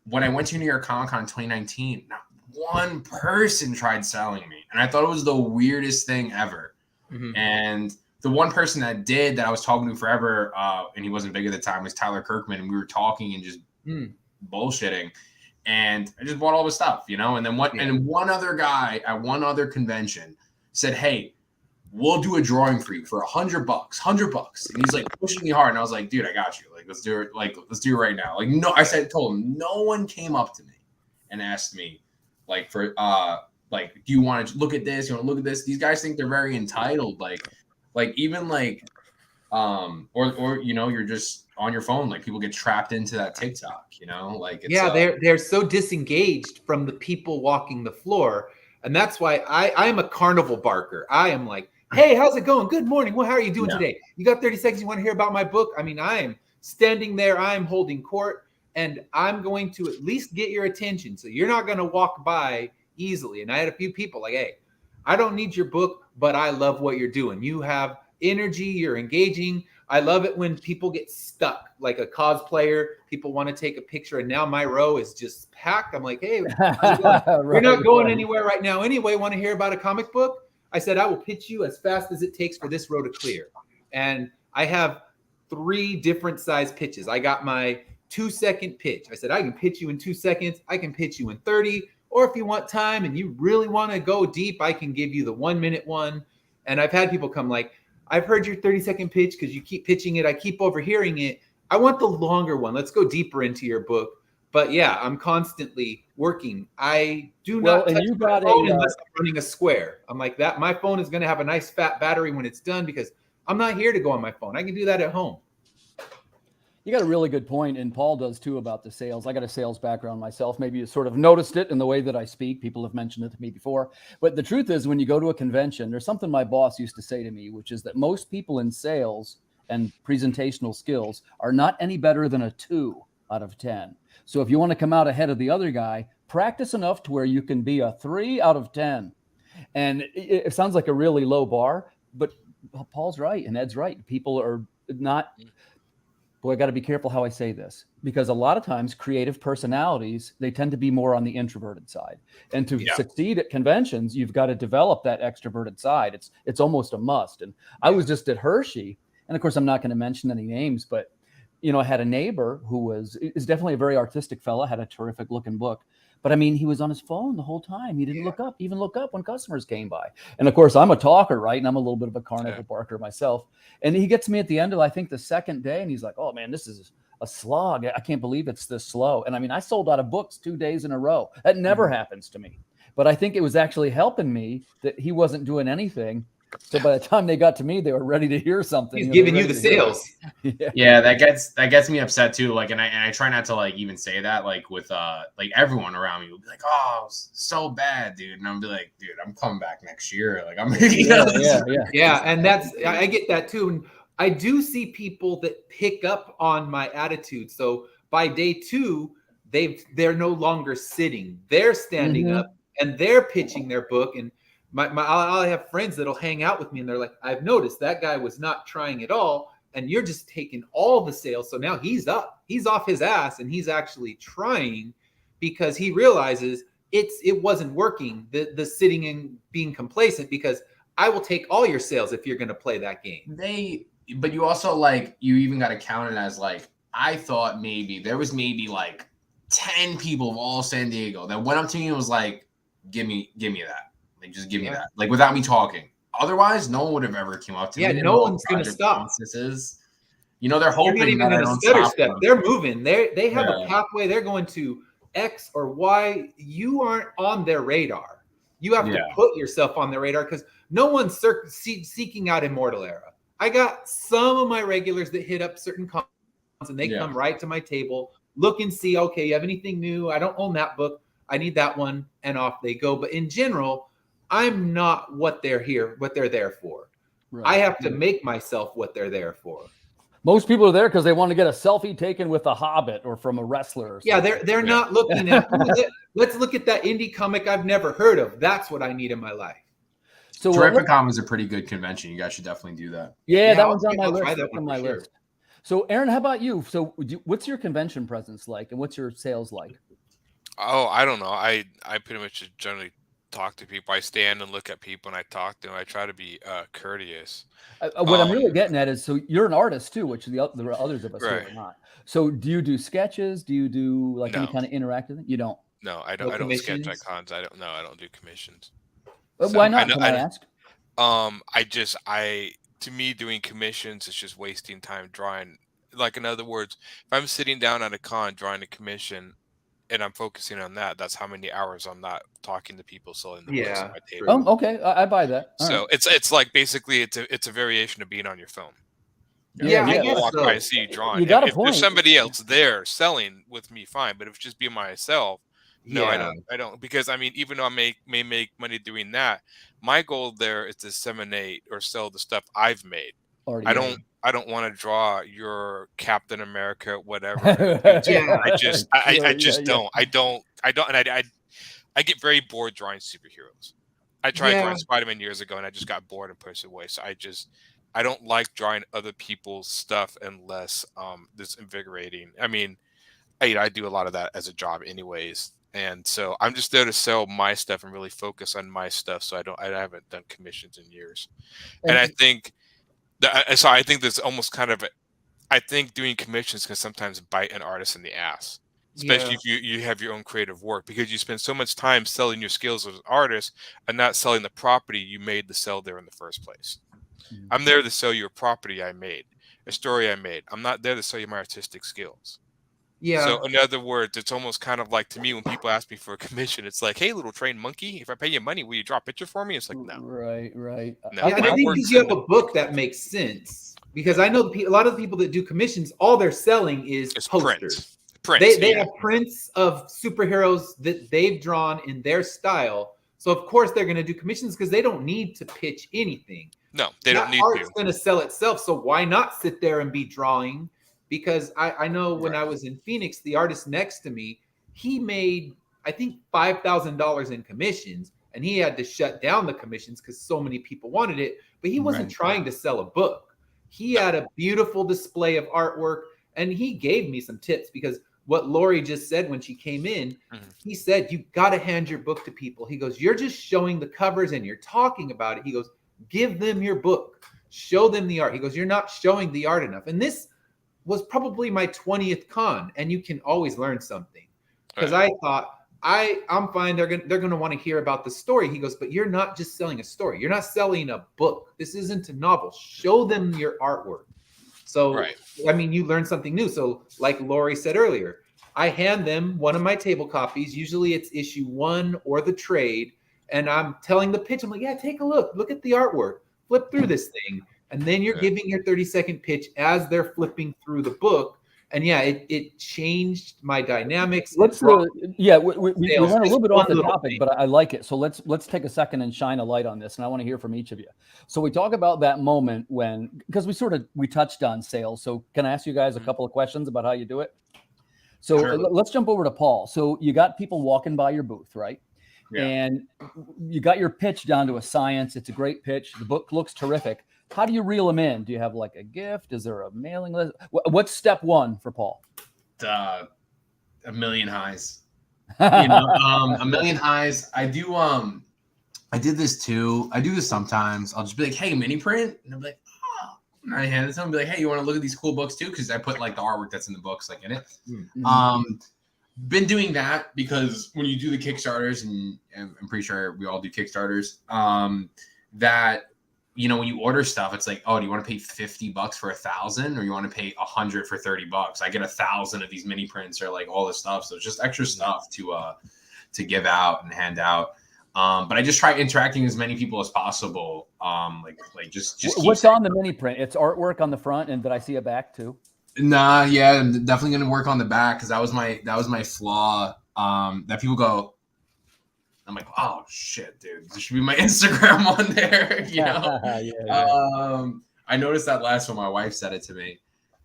when I went to New York Comic Con 2019, not one person tried selling me, and I thought it was the weirdest thing ever. Mm-hmm. And the one person that did that I was talking to forever, and he wasn't big at the time, was Tyler Kirkman, and we were talking and just bullshitting. And I just bought all the stuff, and then one other guy at one other convention said, "Hey, we'll do a drawing for you for $100. And he's like pushing me hard. And I was like, dude, I got you. Like, let's do it. Like, let's do it right now. Like, no, told him no one came up to me and asked me like for, like, do you want to look at this? You want to look at this? These guys think they're very entitled. Like even like, or, you're just on your phone. Like people get trapped into that TikTok, like, it's, they're so disengaged from the people walking the floor. And that's why I am a carnival barker. I am like, hey, how's it going? Good morning. Well, how are you doing today? You got 30 seconds? You want to hear about my book? I mean, I am standing there. I am holding court, and I'm going to at least get your attention. So you're not going to walk by easily. And I had a few people like, hey, I don't need your book, but I love what you're doing. You have energy. You're engaging. I love it when people get stuck, like a cosplayer. People want to take a picture, and now my row is just packed. I'm like, hey, we're not going anywhere right now. Anyway, want to hear about a comic book? I said, I will pitch you as fast as it takes for this row to clear. And I have 3 different size pitches. I got my 2-second pitch. I said, I can pitch you in 2 seconds. I can pitch you in 30. Or if you want time and you really want to go deep, I can give you the 1-minute one. And I've had people come like, I've heard your 30-second pitch because you keep pitching it. I keep overhearing it. I want the longer one. Let's go deeper into your book. But yeah, I'm constantly working. I do not touch my phone unless I'm running a square. I'm like that. My phone is going to have a nice fat battery when it's done because I'm not here to go on my phone. I can do that at home. You got a really good point, and Paul does too, about the sales. I got a sales background myself. Maybe you sort of noticed it in the way that I speak. People have mentioned it to me before. But the truth is, when you go to a convention, there's something my boss used to say to me, which is that most people in sales and presentational skills are not any better than a 2 out of 10. So if you want to come out ahead of the other guy, practice enough to where you can be a 3 out of 10. And it sounds like a really low bar, but Paul's right and Ed's right. People are not... Boy, I got to be careful how I say this, because a lot of times creative personalities, they tend to be more on the introverted side. And to succeed at conventions, you've got to develop that extroverted side. It's almost a must. And I was just at Hershey, and of course, I'm not going to mention any names, but I had a neighbor who is definitely a very artistic fella, had a terrific looking book. But I mean, he was on his phone the whole time. He didn't look up when customers came by. And of course, I'm a talker, right? And I'm a little bit of a carnival barker myself. And he gets me at the end of, I think, the second day, and he's like, oh man, this is a slog. I can't believe it's this slow. And I mean, I sold out of books 2 days in a row. That never happens to me. But I think it was actually helping me that he wasn't doing anything. So by the time they got to me, they were ready to hear something. He's giving you the sales. Yeah, that gets me upset too. Like, and I try not to like even say that, like with like everyone around me will be like, oh, so bad, dude. And I'm be like, dude, I'm coming back next year. Like I'm yeah. And I get that too. And I do see people that pick up on my attitude. So by day 2, they're no longer sitting. They're standing up and they're pitching their book. And I'll have friends that'll hang out with me and they're like, I've noticed that guy was not trying at all. And you're just taking all the sales. So now he's off his ass and he's actually trying because he realizes it wasn't working. The sitting and being complacent, because I will take all your sales if you're going to play that game. But you also you even got to count it as like, I thought there was like 10 people of all San Diego that went up to me and was like, give me that. Like, just give me that. Like, without me talking. Otherwise, no one would have ever came up to me. Yeah, no one's going to stop. They're hoping that I don't stop them. They're moving. They have a pathway. They're going to X or Y. You aren't on their radar. You have to put yourself on their radar because no one's seeking out Immortal Era. I got some of my regulars that hit up certain cons and they come right to my table, look and see, okay, you have anything new? I don't own that book. I need that one. And off they go. But in general, I'm not what they're there for. Right. I have to make myself what they're there for. Most people are there because they want to get a selfie taken with a Hobbit or from a wrestler. Or yeah, they're not looking at, let's look at that indie comic I've never heard of. That's what I need in my life. So Terrificon is a pretty good convention. You guys should definitely do that. Yeah, that one's on my list. So Aaron, how about you? So what's your convention presence like and what's your sales like? Oh, I don't know. I pretty much just generally talk to people. I stand and look at people and I talk to them. I try to be courteous. What I'm really getting at is, so you're an artist too, which there are others of us who are not. So do you do sketches? Do you do any kind of interactive thing? You don't? No, I don't. I don't sketch at cons. I don't do commissions. Why not? Can I ask? To me, doing commissions is just wasting time drawing. Like, in other words, if I'm sitting down at a con drawing a commission, and I'm focusing on that, that's how many hours I'm not talking to people selling the books on my table. Oh, okay. I buy that. All so right. It's like basically it's a variation of being on your phone. Yeah, I guess walk by and see you drawing. You got if there's somebody else there selling with me, fine. But if it's just be myself, no, I don't. Because I mean, even though I may make money doing that, my goal there is to disseminate or sell the stuff I've made. I don't want to draw your Captain America, whatever. I just don't. And I get very bored drawing superheroes. I tried drawing Spider-Man years ago and I just got bored and pushed it away. So I don't like drawing other people's stuff unless it's invigorating. I mean, I do a lot of that as a job anyways. And so I'm just there to sell my stuff and really focus on my stuff. So I haven't done commissions in years. And I think so I think there's almost kind of, I think doing commissions can sometimes bite an artist in the ass, especially if you have your own creative work, because you spend so much time selling your skills as an artist and not selling the property you made to sell there in the first place. I'm there to sell you a property I made, a story I made. I'm not there to sell you my artistic skills. Yeah. So in other words, it's almost kind of like, to me, when people ask me for a commission, it's like, hey, little trained monkey, if I pay you money, will you draw a picture for me? It's like, no. Right. No. Yeah, and I think because you have a book that makes sense. Because I know a lot of the people that do commissions, all they're selling is posters. Prints. They have prints of superheroes that they've drawn in their style. So of course they're going to do commissions because they don't need to pitch anything. No, they don't need art's to. going to sell itself. So why not sit there and be drawing? Because I know when I was in Phoenix, the artist next to me, he made, I think, $5,000 in commissions, and he had to shut down the commissions because so many people wanted it. But he wasn't trying to sell a book. He had a beautiful display of artwork, and he gave me some tips because what Laurie just said when she came in, he said, you got to hand your book to people. He goes, you're just showing the covers and you're talking about it. He goes, give them your book, show them the art. He goes, you're not showing the art enough. And this was probably my 20th con, and you can always learn something. Because I thought, I'm fine. They're gonna want to hear about the story. He goes, but you're not just selling a story. You're not selling a book. This isn't a novel. Show them your artwork. So, I mean, you learn something new. So like Laurie said earlier, I hand them one of my table copies. Usually it's issue 1 or the trade. And I'm telling the pitch. I'm like, yeah, take a look. Look at the artwork. Flip through this thing. And then you're giving your 30-second pitch as they're flipping through the book. And yeah, it changed my dynamics. Let's we went a little bit off the topic, but I like it. So let's take a second and shine a light on this, and I want to hear from each of you. So we talk about that moment when, because we touched on sales. So can I ask you guys a couple of questions about how you do it? So let's jump over to Paul. So you got people walking by your booth, right? Yeah. And you got your pitch down to a science. It's a great pitch. The book looks terrific. How do you reel them in? Do you have like a gift? Is there a mailing list? What's step 1 for Paul? A million highs. A million highs. I did this too. I do this sometimes. I'll just be like, hey, mini print. And I'll be like, oh. And I hand it to them and be like, hey, you want to look at these cool books too? Because I put like the artwork that's in the books like in it. Been doing that because when you do the Kickstarters, and I'm pretty sure we all do Kickstarters, that, when you order stuff, it's like, oh, do you want to pay $50 for 1,000, or you want to pay $100 for $30? I get 1,000 of these mini prints or like all this stuff. So it's just extra stuff to give out and hand out. But I just try interacting with as many people as possible. Just what's on the mini print? It's artwork on the front, and did I see a back too? Nah, yeah, I'm definitely gonna work on the back because that was my flaw. That people go, I'm like, oh shit, dude, this should be my Instagram on there. I noticed that last when my wife said it to me,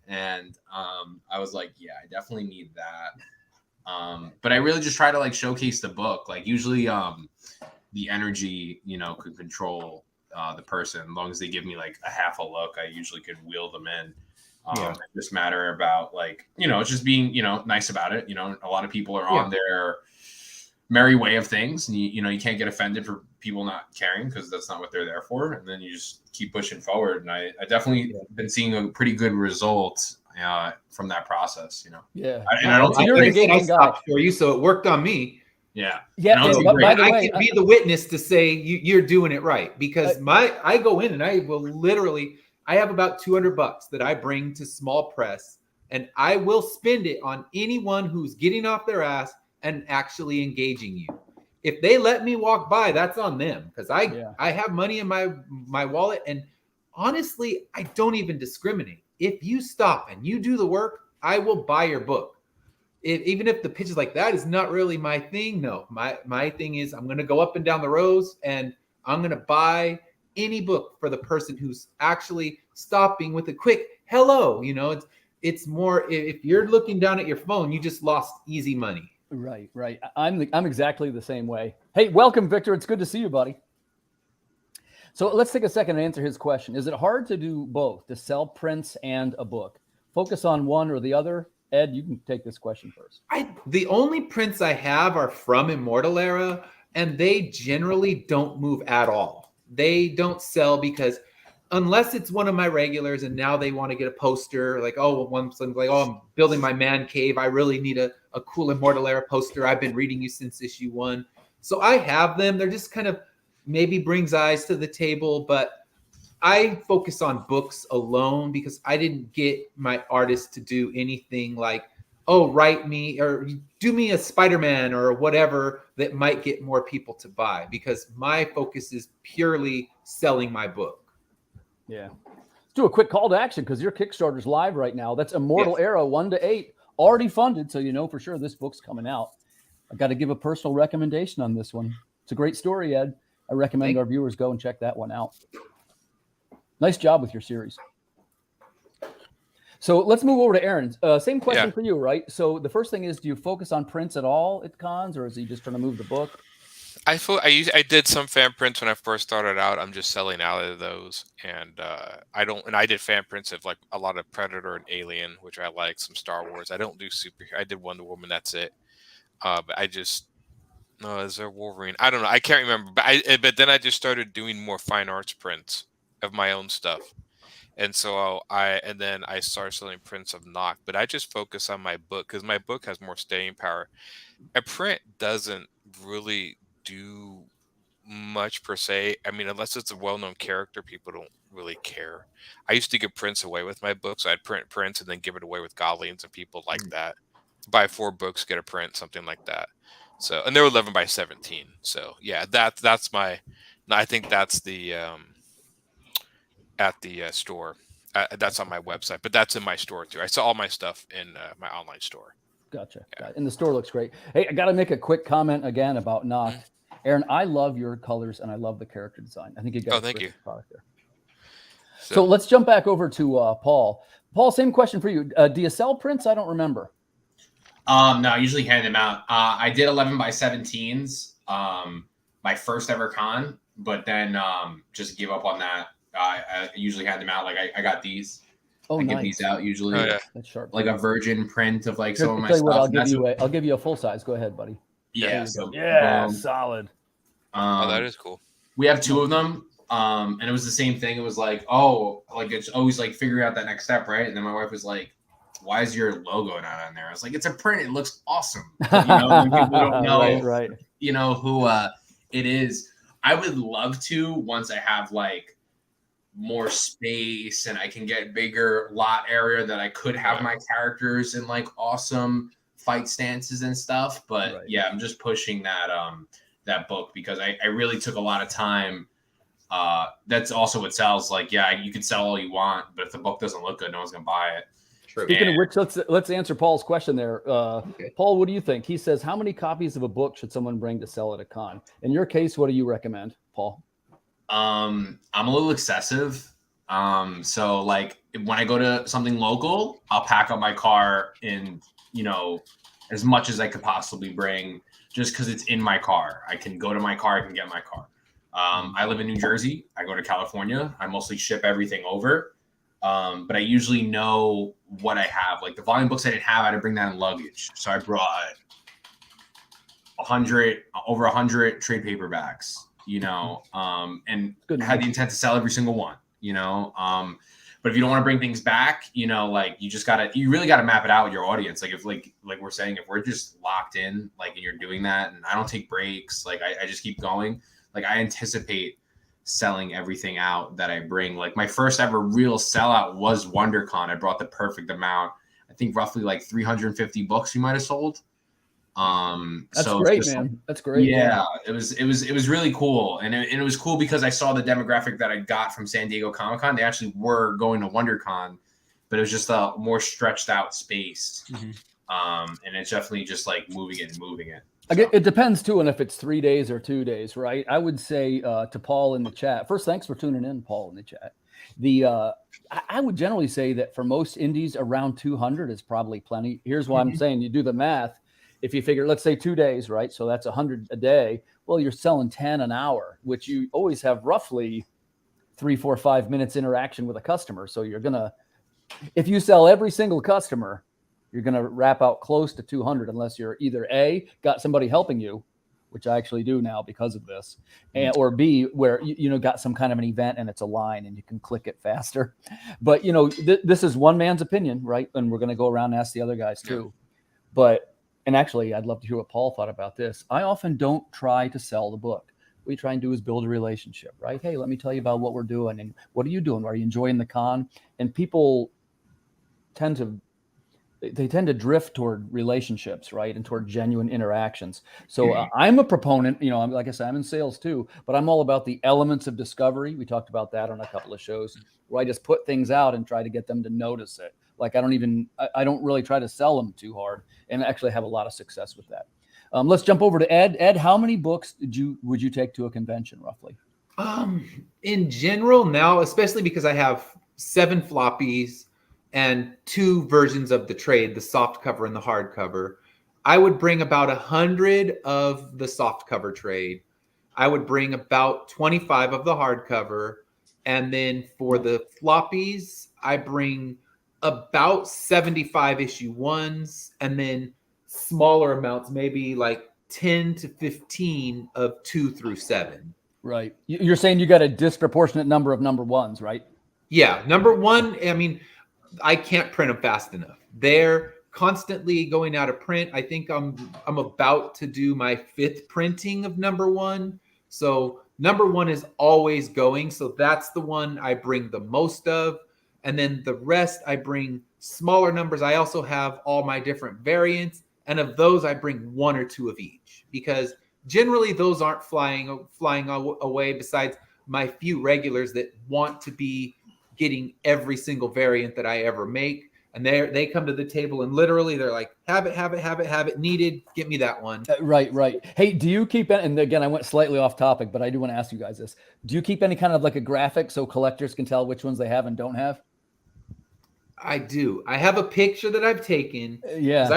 and I was like, yeah, I definitely need that. But I really just try to like showcase the book. Like usually, the energy, could control the person. As long as they give me like a half a look, I usually could wheel them in. It just matter about like, it's just being, nice about it. A lot of people are on their merry way of things, and you can't get offended for people not caring because that's not what they're there for. And then you just keep pushing forward. And I definitely been seeing a pretty good result from that process, Yeah. And I don't think I stopped for you, so it worked on me. Yeah. Yeah. I can be the witness to say you're doing it right, because I go in and I will literally, I have about $200 that I bring to small press, and I will spend it on anyone who's getting off their ass and actually engaging you. If they let me walk by, that's on them, because I have money in my wallet, and honestly, I don't even discriminate. If you stop and you do the work, I will buy your book. Even if the pitch is like, that is not really my thing. No, my thing is I'm going to go up and down the rows, and I'm going to buy any book for the person who's actually stopping with a quick hello. It's more, if you're looking down at your phone, you just lost easy money. Right. I'm exactly the same way. Hey, welcome, Victor. It's good to see you, buddy. So let's take a second and answer his question. Is it hard to do both, to sell prints and a book? Focus on one or the other. Ed, you can take this question first. The only prints I have are from Immortal Era, and they generally don't move at all. They don't sell because unless it's one of my regulars and now they want to get a poster, like, I'm building my man cave. I really need a cool Immortal Era poster. I've been reading you since issue 1. So I have them. They're just kind of maybe brings eyes to the table, but I focus on books alone because I didn't get my artist to do anything like, oh, write me or do me a Spider-Man or whatever that might get more people to buy, because my focus is purely selling my book. Yeah. Let's do a quick call to action because your Kickstarter's live right now. That's Immortal Era 1 to 8, already funded. So you know for sure this book's coming out. I got to give a personal recommendation on this one. It's a great story, Ed. I recommend our viewers go and check that one out. Nice job with your series. So let's move over to Aaron. Same question for you, right? So the first thing is, do you focus on prints at all at cons, or is he just trying to move the book? I did some fan prints when I first started out. I'm just selling out of those, and I did fan prints of like a lot of Predator and Alien, which I like, some Star Wars. I don't do superhero. I did Wonder Woman. That's it. But I just is there Wolverine? I don't know. I can't remember. But then I just started doing more fine arts prints of my own stuff. And so I started selling prints of Knock, but I just focus on my book because my book has more staying power. A print doesn't really do much per se. I mean, unless it's a well-known character, people don't really care. I used to give prints away with my books. I'd print prints and then give it away with Goblins and people like that. Buy 4 books, get a print, something like that. So, and they're 11 by 17. So yeah, that's my. I think that's the at the store. That's on my website, but that's in my store too. I sell all my stuff in my online store. Gotcha. Yeah. And the store looks great. Hey, I got to make a quick comment again about Knock. Aaron, I love your colors and I love the character design. I think you got a great product there. So let's jump back over to Paul. Paul, same question for you. Do you sell prints? I don't remember. No, I usually hand them out. I did 11 by 17s, my first ever con, but then just give up on that. I usually hand them out. Like I got these. Oh, I nice. give these out usually. Oh, yeah. That's sharp. Like a virgin print of like some of my stuff. I'll give you a full size. Go ahead, budde. Yeah. So, solid. That is cool. We have 2 of them. And it was the same thing. It was like, it's always like figuring out that next step, right? And then my wife was like, why is your logo not on there? I was like, it's a print. It looks awesome. But, people don't know, right. Who it is. I would love to, once I have like more space and I can get bigger lot area, that I could have my characters in like awesome fight stances and stuff. But yeah, I'm just pushing that book because I really took a lot of time. That's also what sells. Like, you can sell all you want, but if the book doesn't look good, no one's gonna buy it. True. Speaking of which, let's answer Paul's question there. Paul, what do you think? He says, how many copies of a book should someone bring to sell at a con? In your case, what do you recommend, Paul? I'm a little excessive. So like when I go to something local, I'll pack up my car in, as much as I could possibly bring, just because it's in my car. I can go to my car, I can get my car. I live in New Jersey. I go to California. I mostly ship everything over. But I usually know what I have. Like the volume books I didn't have, I had to bring that in luggage. So I brought over 100 trade paperbacks, and had the intent to sell every single one, but if you don't want to bring things back, you really gotta map it out with your audience. Like if like we're saying, if we're just locked in, like, and you're doing that and I don't take breaks, like I just keep going. Like I anticipate selling everything out that I bring. Like my first ever real sellout was WonderCon. I brought the perfect amount. I think roughly like 350 books we might have sold. That's great, man. That's great. Yeah, it was really cool. And it was cool because I saw the demographic that I got from San Diego Comic-Con. They actually were going to WonderCon, but it was just a more stretched out space. And it's definitely just like moving it. So. It depends too, and if it's 3 days or 2 days, right? I would say to Paul in the chat. First, thanks for tuning in, Paul, in the chat. I would generally say that for most indies, around 200 is probably plenty. Here's why I'm saying: you do the math. If you figure, let's say 2 days, right? So that's 100 a day. Well, you're selling 10 an hour, which you always have roughly 3, 4, 5 minutes interaction with a customer. So if you sell every single customer, you're going to wrap out close to 200 unless you're either A, got somebody helping you, which I actually do now because of this, or B, where you got some kind of an event and it's a line and you can click it faster. But this is one man's opinion, right? And we're going to go around and ask the other guys too. And actually, I'd love to hear what Paul thought about this. I often don't try to sell the book. What we try and do is build a relationship, right? Hey, let me tell you about what we're doing and what are you doing? Are you enjoying the con? And people tend to drift toward relationships, right? And toward genuine interactions. So I'm a proponent, like I said, I'm in sales too, but I'm all about the elements of discovery. We talked about that on a couple of shows where I just put things out and try to get them to notice it. Like I don't really try to sell them too hard, and actually have a lot of success with that. Let's jump over to Ed. Ed, how many books would you take to a convention roughly? In general now, especially because I have 7 floppies and 2 versions of the trade, the soft cover and the hard cover, I would bring about 100 of the soft cover trade. I would bring about 25 of the hard cover. And then for the floppies, I bring about 75 issue 1s, and then smaller amounts, maybe like 10 to 15 of 2 through 7. Right. You're saying you got a disproportionate number of number 1s, right? Yeah. Number 1, I mean, I can't print them fast enough. They're constantly going out of print. I think I'm about to do my 5th printing of number 1. So number 1 is always going. So that's the one I bring the most of. And then the rest, I bring smaller numbers. I also have all my different variants. And of those, I bring 1 or 2 of each, because generally those aren't flying away, besides my few regulars that want to be getting every single variant that I ever make. And they come to the table and literally they're like, have it, needed, get me that one. Right. Hey, do you keep, and again, I went slightly off topic, but I do want to ask you guys this. Do you keep any kind of like a graphic so collectors can tell which ones they have and don't have? I do. I have a picture that I've taken. Yeah.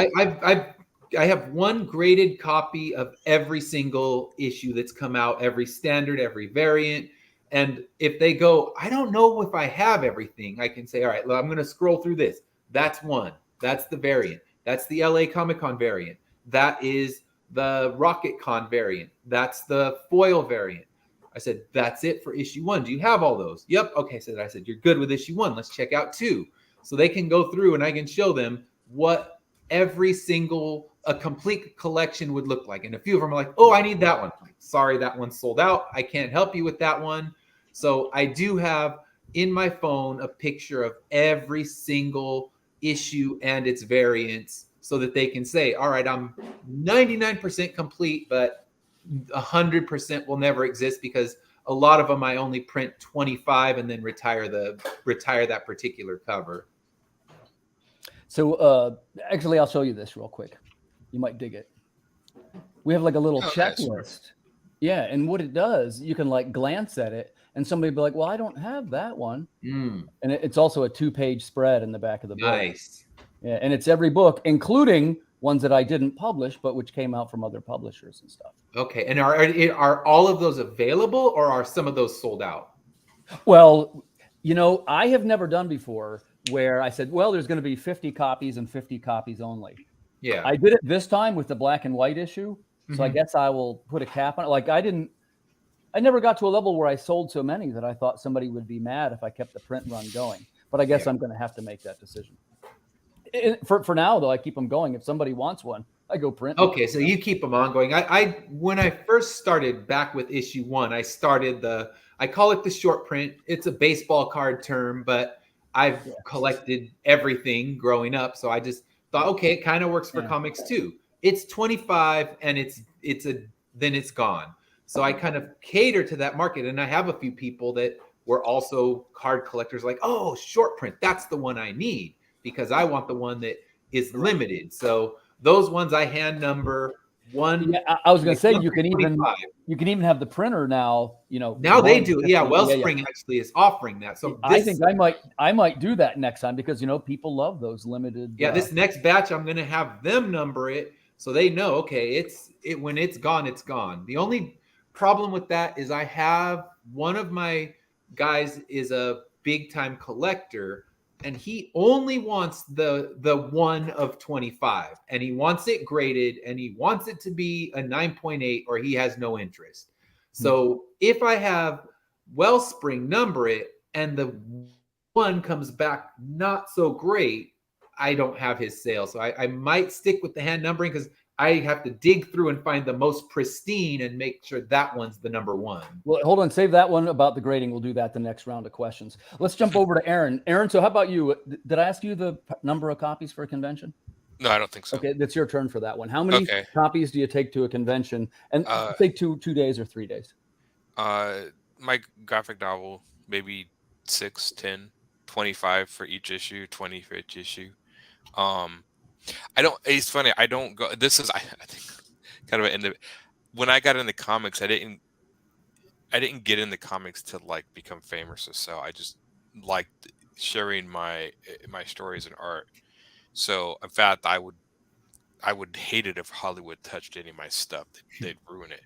I have one graded copy of every single issue that's come out, every standard, every variant. And if they go, I don't know if I have everything, I can say, all right, well, I'm going to scroll through this. That's one. That's the variant. That's the LA Comic Con variant. That is the Rocket Con variant. That's the foil variant. I said, that's it for issue 1. Do you have all those? Yep. Okay. So I said, you're good with issue 1. Let's check out 2. So they can go through and I can show them what every single a complete collection would look like. And a few of them are like, oh, I need that one. Sorry, that one's sold out. I can't help you with that one. So I do have in my phone a picture of every single issue and its variants so that they can say, all right, I'm 99% complete, but 100% will never exist, because a lot of them I only print 25 and then retire that particular cover. So actually, I'll show you this real quick. You might dig it. We have like a little checklist. Nice. Yeah. And what it does, you can like glance at it and somebody be like, well, I don't have that one. And it's also a 2-page spread in the back of the book. Nice. Yeah. And it's every book, including ones that I didn't publish, but which came out from other publishers and stuff. Okay. And are all of those available, or are some of those sold out? Well, I have never done before where I said, well, there's going to be 50 copies and 50 copies only. Yeah. I did it this time with the black and white issue. So I guess I will put a cap on it. Like I never got to a level where I sold so many that I thought somebody would be mad if I kept the print run going. But I guess I'm going to have to make that decision. For now, though, I keep them going. If somebody wants one, I go print. Okay, so you keep them ongoing. When I first started back with issue 1, I started I call it the short print. It's a baseball card term, but I've collected everything growing up. So I just thought, okay, it kind of works for comics too. It's 25 and then it's gone. So I kind of cater to that market. And I have a few people that were also card collectors, like, oh, short print, that's the one I need, because I want the one that is limited. So those ones I hand number 1. Yeah, I was going to say you can even have the printer now. Now they do. Yeah, Wellspring actually is offering that. So I think I might do that next time, because people love those limited. Yeah, this next batch I'm going to have them number it so they know. Okay, when it's gone, it's gone. The only problem with that is I have one of my guys is a big time collector, and he only wants the 1 of 25, and he wants it graded, and he wants it to be a 9.8, or he has no interest. So if I have Wellspring number it and the 1 comes back not so great, I don't have his sale. So I might stick with the hand numbering, because I have to dig through and find the most pristine and make sure that one's the number 1. Well, hold on. Save that one about the grading. We'll do that the next round of questions. Let's jump over to Aaron. Aaron, so how about you? Did I ask you the number of copies for a convention? No, I don't think so. Okay, it's your turn for that one. How many copies do you take to a convention? And take 2 days or 3 days? My graphic novel, maybe 6, 10, 25 for each issue, 20 for each issue. It's funny. I don't go, this is, I think kind of an end of, when I got into comics, I didn't get into comics to like become famous or so. I just liked sharing my stories and art. So in fact, I would hate it if Hollywood touched any of my stuff. They'd ruin it.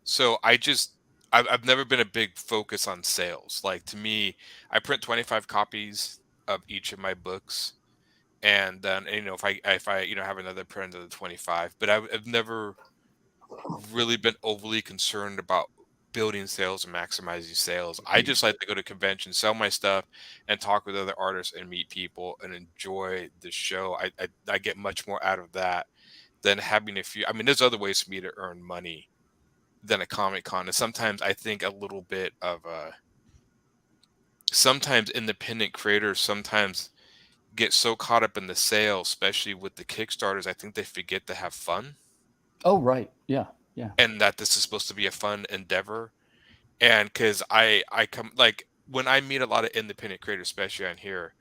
So I've never been a big focus on sales. Like, to me, I print 25 copies of each of my books. And then, if I have another print of the 25, but I've never really been overly concerned about building sales and maximizing sales. I just like to go to conventions, sell my stuff, and talk with other artists and meet people and enjoy the show. I get much more out of that than having a few. I mean, there's other ways for me to earn money than a Comic-Con. And sometimes I think a little bit of sometimes independent creators sometimes get so caught up in the sale, especially with the Kickstarters. I think they forget to have fun. Oh, right. Yeah. And that this is supposed to be a fun endeavor. And because I come, like, when I meet a lot of independent creators, especially on here,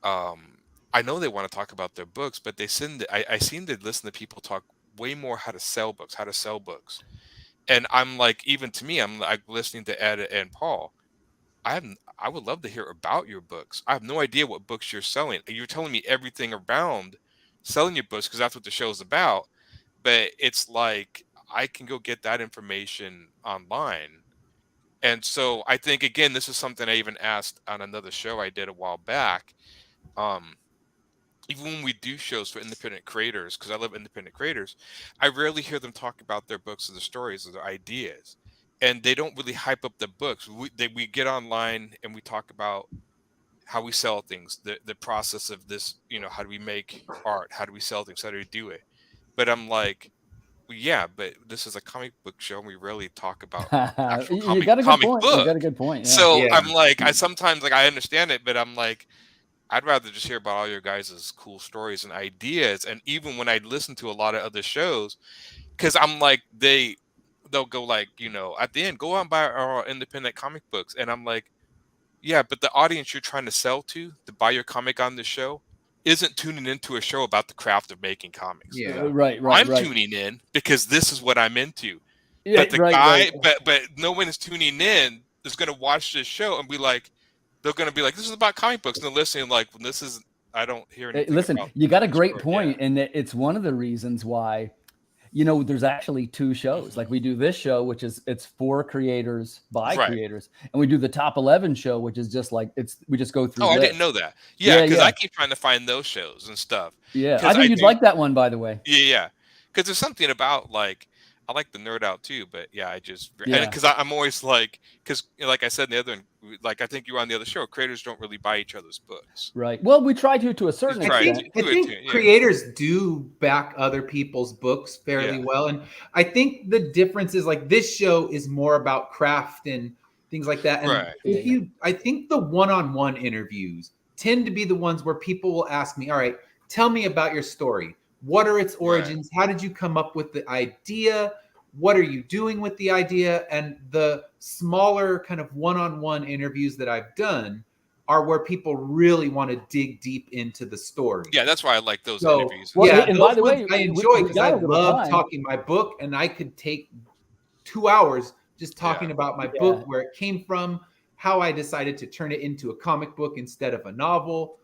I know they want to talk about their books, but I seem to listen to people talk way more how to sell books. And I'm like, even to me, I'm like listening to Ed and Paul. I would love to hear about your books. I have no idea what books you're selling. You're telling me everything around selling your books because that's what the show's about. But it's like, I can go get that information online. And so I think, again, this is something I even asked on another show I did a while back. Even when we do shows for independent creators, because I love independent creators, I rarely hear them talk about their books or their stories or their ideas. And they don't really hype up the books. We get online and we talk about how we sell things, the process of this, how do we make art? How do we sell things? How do we do it? But I'm like, well, yeah, but this is a comic book show and we rarely talk about actual comic book. You got a good point. Yeah. So yeah. I'm like, I sometimes, like, I understand it, but I'm like, I'd rather just hear about all your guys' cool stories and ideas. And even when I listen to a lot of other shows, because I'm like, they'll go like, at the end, go out and buy our independent comic books. And I'm like, yeah, but the audience you're trying to sell to buy your comic on the show isn't tuning into a show about the craft of making comics. Yeah, right. I'm tuning in because this is what I'm into. Yeah, but but no one is tuning in is going to watch this show and be like, they're going to be like, this is about comic books. And they're listening like, well, this is, I don't hear anything. Listen, you got a great point, and it's one of the reasons why, there's actually 2 shows. Like, we do this show, which is it's for creators by creators, and we do the top 11 show, which is just like we just go through. Oh, I didn't know that. Yeah, because I keep trying to find those shows and stuff. Yeah, I think you'd like that one, by the way. Yeah, because there's something about, like, I like the nerd out too, but because I'm always like, because like I said in the other, like I think you were on the other show, creators don't really buy each other's books. Right. Well, we try to a certain extent. I think creators do back other people's books fairly well. And I think the difference is, like, this show is more about craft and things like that. And I think the one-on-one interviews tend to be the ones where people will ask me, all right, tell me about your story. What are its origins? How did you come up with the idea? What are you doing with the idea? And the smaller kind of one-on-one interviews that I've done are where people really want to dig deep into the story. Yeah, that's why I like those interviews. Well, and by the way, I enjoy because I love talking my book, and I could take 2 hours just talking about my book, where it came from, how I decided to turn it into a comic book instead of a novel.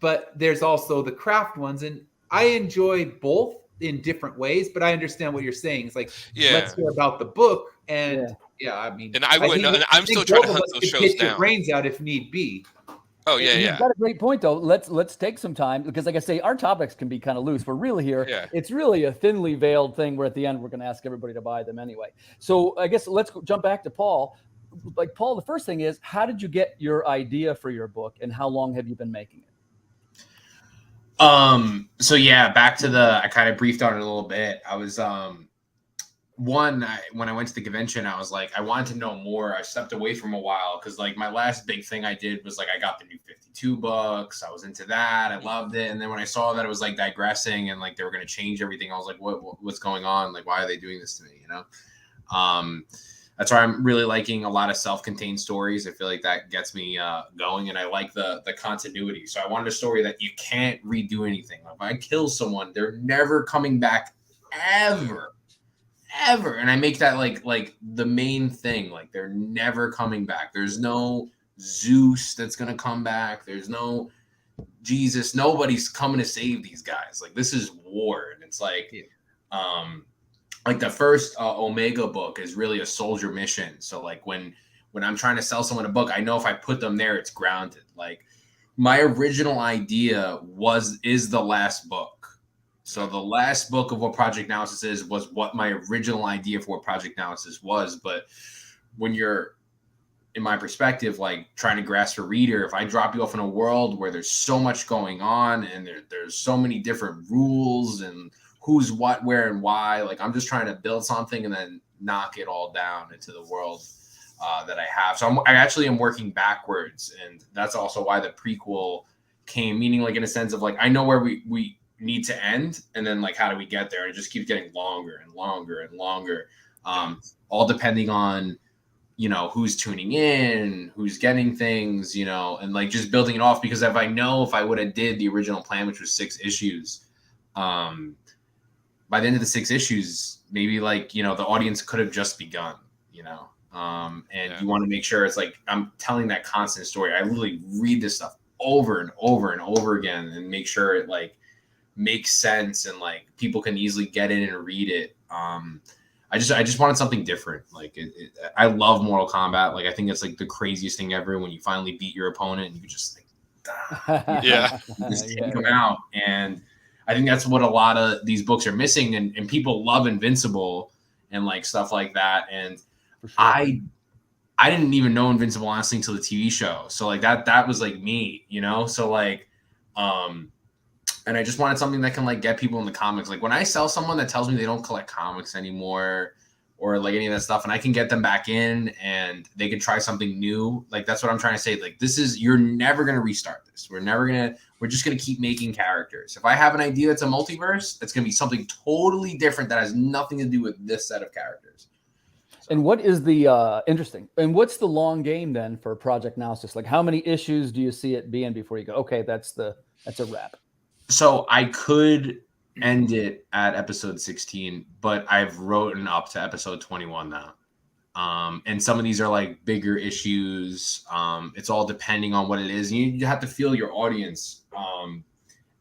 But there's also the craft ones, and I enjoy both in different ways, but I understand what you're saying. It's like, let's hear about the book and Yeah, I mean, And I wouldn't. And I'm still trying to hunt those shows hit your down. brains out if need be. Oh yeah, You've yeah. got a great point though. Let's take some time because, like I say, our topics can be kind of loose. We're really here. Yeah. It's really a thinly veiled thing. Where at the end we're going to ask everybody to buy them anyway. So I guess let's jump back to Paul. Like Paul, the first thing is, how did you get your idea for your book, and how long have you been making it? So yeah, back to I kind of briefed on it a little bit. I was when I went to the convention, I was like, I wanted to know more. I stepped away from a while because like my last big thing I did was like I got the new 52 books. I was into that. I loved it. And then when I saw that it was like digressing and like they were going to change everything, I was like, what's going on? Like, why are they doing this to me? You know? That's why I'm really liking a lot of self-contained stories. I feel like that gets me going, and I like the continuity. So I wanted a story that you can't redo anything. Like, if I kill someone, they're never coming back ever. And I make that like the main thing. Like, they're never coming back. There's no Zeus that's gonna come back. There's no Jesus. Nobody's coming to save these guys. Like, this is war, and it's like like the first Omega book is really a soldier mission. So like when I'm trying to sell someone a book, I know if I put them there, it's grounded. Like, my original idea is the last book. So the last book of what Project Analysis was what my original idea for what Project Analysis was. But when you're, in my perspective, like trying to grasp a reader, if I drop you off in a world where there's so much going on and there's so many different rules and who's what, where, and why, like I'm just trying to build something and then knock it all down into the world that I have. So I actually am working backwards, and that's also why the prequel came, meaning like in a sense of like I know where we need to end, and then like how do we get there? And it just keeps getting longer and longer and longer, all depending on, you know, who's tuning in, who's getting things, you know, and like just building it off. Because if I would have did the original plan, which was 6 issues, by the end of the 6 issues, maybe like, you know, the audience could have just begun, you know, you want to make sure it's like I'm telling that constant story. I literally read this stuff over and over and over again and make sure it like makes sense and like people can easily get in and read it. I just wanted something different. Like I love Mortal Kombat. Like I think it's like the craziest thing ever when you finally beat your opponent and you just like, just take them out. And I think that's what a lot of these books are missing. And people love Invincible and like stuff like that. And sure. I didn't even know Invincible honestly until the TV show. So like that was like me, you know? So like, and I just wanted something that can like get people in the comics. Like when I sell someone that tells me they don't collect comics anymore or like any of that stuff, and I can get them back in and they can try something new. Like that's what I'm trying to say. Like you're never going to restart this. We're just going to keep making characters. If I have an idea that's a multiverse, it's going to be something totally different that has nothing to do with this set of characters. So. And what is the interesting? And what's the long game then for Project Analysis? Like how many issues do you see it being before you go, okay, that's a wrap? So I could end it at episode 16, but I've written up to episode 21 now. And some of these are like bigger issues. It's all depending on what it is. You have to feel your audience.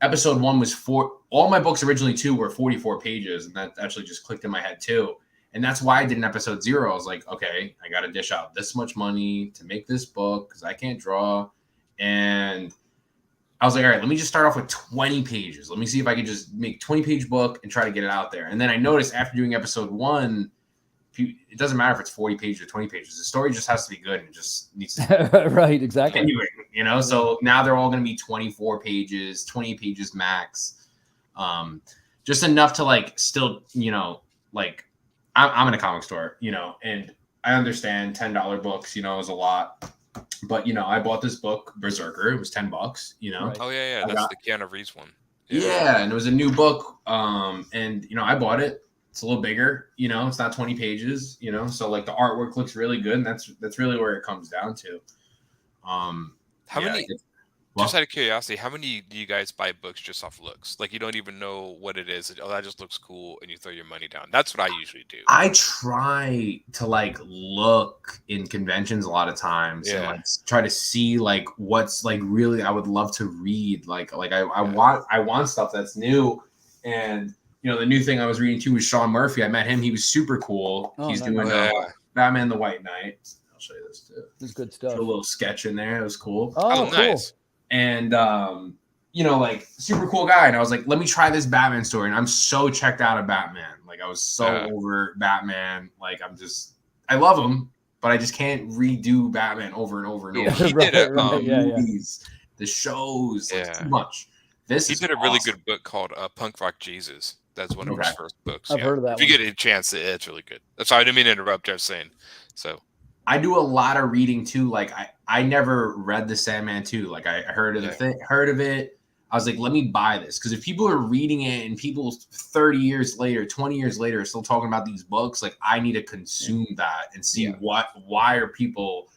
Episode 1 was all my books originally too were 44 pages. And that actually just clicked in my head too. And that's why I did an episode 0. I was like, okay, I got to dish out this much money to make this book because I can't draw. And I was like, all right, let me just start off with 20 pages. Let me see if I can just make 20-page book and try to get it out there. And then I noticed after doing episode 1, it doesn't matter if it's 40 pages or 20 pages. The story just has to be good and it just needs to right, exactly. Anyway, you know, so now they're all going to be 24 pages, 20 pages max. Just enough to like still, you know, like I'm in a comic store, you know, and I understand $10 books, you know, is a lot. But, you know, I bought this book, Berserker. It was $10, you know. Right. Oh, yeah. That's the Keanu Reeves one. Yeah, and it was a new book. And, you know, I bought it. It's a little bigger, you know. It's not 20 pages, you know. So, like, the artwork looks really good. And that's really where it comes down to. How many... Just out of curiosity, how many do you guys buy books just off looks? Like you don't even know what it is. Oh, that just looks cool, and you throw your money down. That's what I usually do. I try to like look in conventions a lot of times and like try to see like what's like really I would love to read. Like I want stuff that's new. And you know, the new thing I was reading too was Sean Murphy. I met him. He was super cool. He's doing Batman the White Knight. I'll show you this too. This is good stuff. Put a little sketch in there. It was cool. Oh, cool. Nice. And you know, like super cool guy. And I was like, let me try this Batman story. And I'm so checked out of Batman. Like I was so over Batman. Like I love him, but I just can't redo Batman over and over and over. He did it. Movies, the shows, like, too much. He did a really good book called Punk Rock Jesus. That's one of his first books. I've heard of that. If you get a chance, it's really good. Sorry, I didn't mean to interrupt. I was saying. So I do a lot of reading too. Like I never read the Sandman 2. Like I heard of heard of it. I was like, let me buy this, because if people are reading it and people 30 years later, 20 years later are still talking about these books, like I need to consume that and see why are people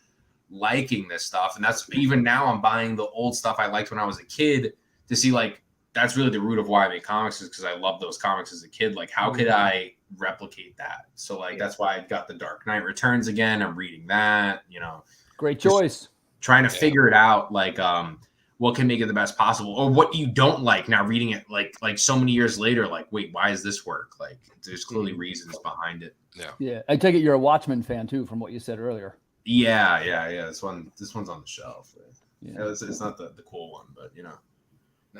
liking this stuff. And that's even now I'm buying the old stuff I liked when I was a kid to see, like, that's really the root of why I make comics, is because I love those comics as a kid. Like, how could I replicate that? So like that's why I got the Dark Knight Returns again. I'm reading that, you know. Great choice. Trying to figure it out, like what can make it the best possible, or what you don't like now reading it like so many years later, like, wait, why does this work? Like there's clearly reasons behind it. Yeah. I take it you're a Watchmen fan too, from what you said earlier. Yeah. This one's on the shelf. It's not the cool one, but you know.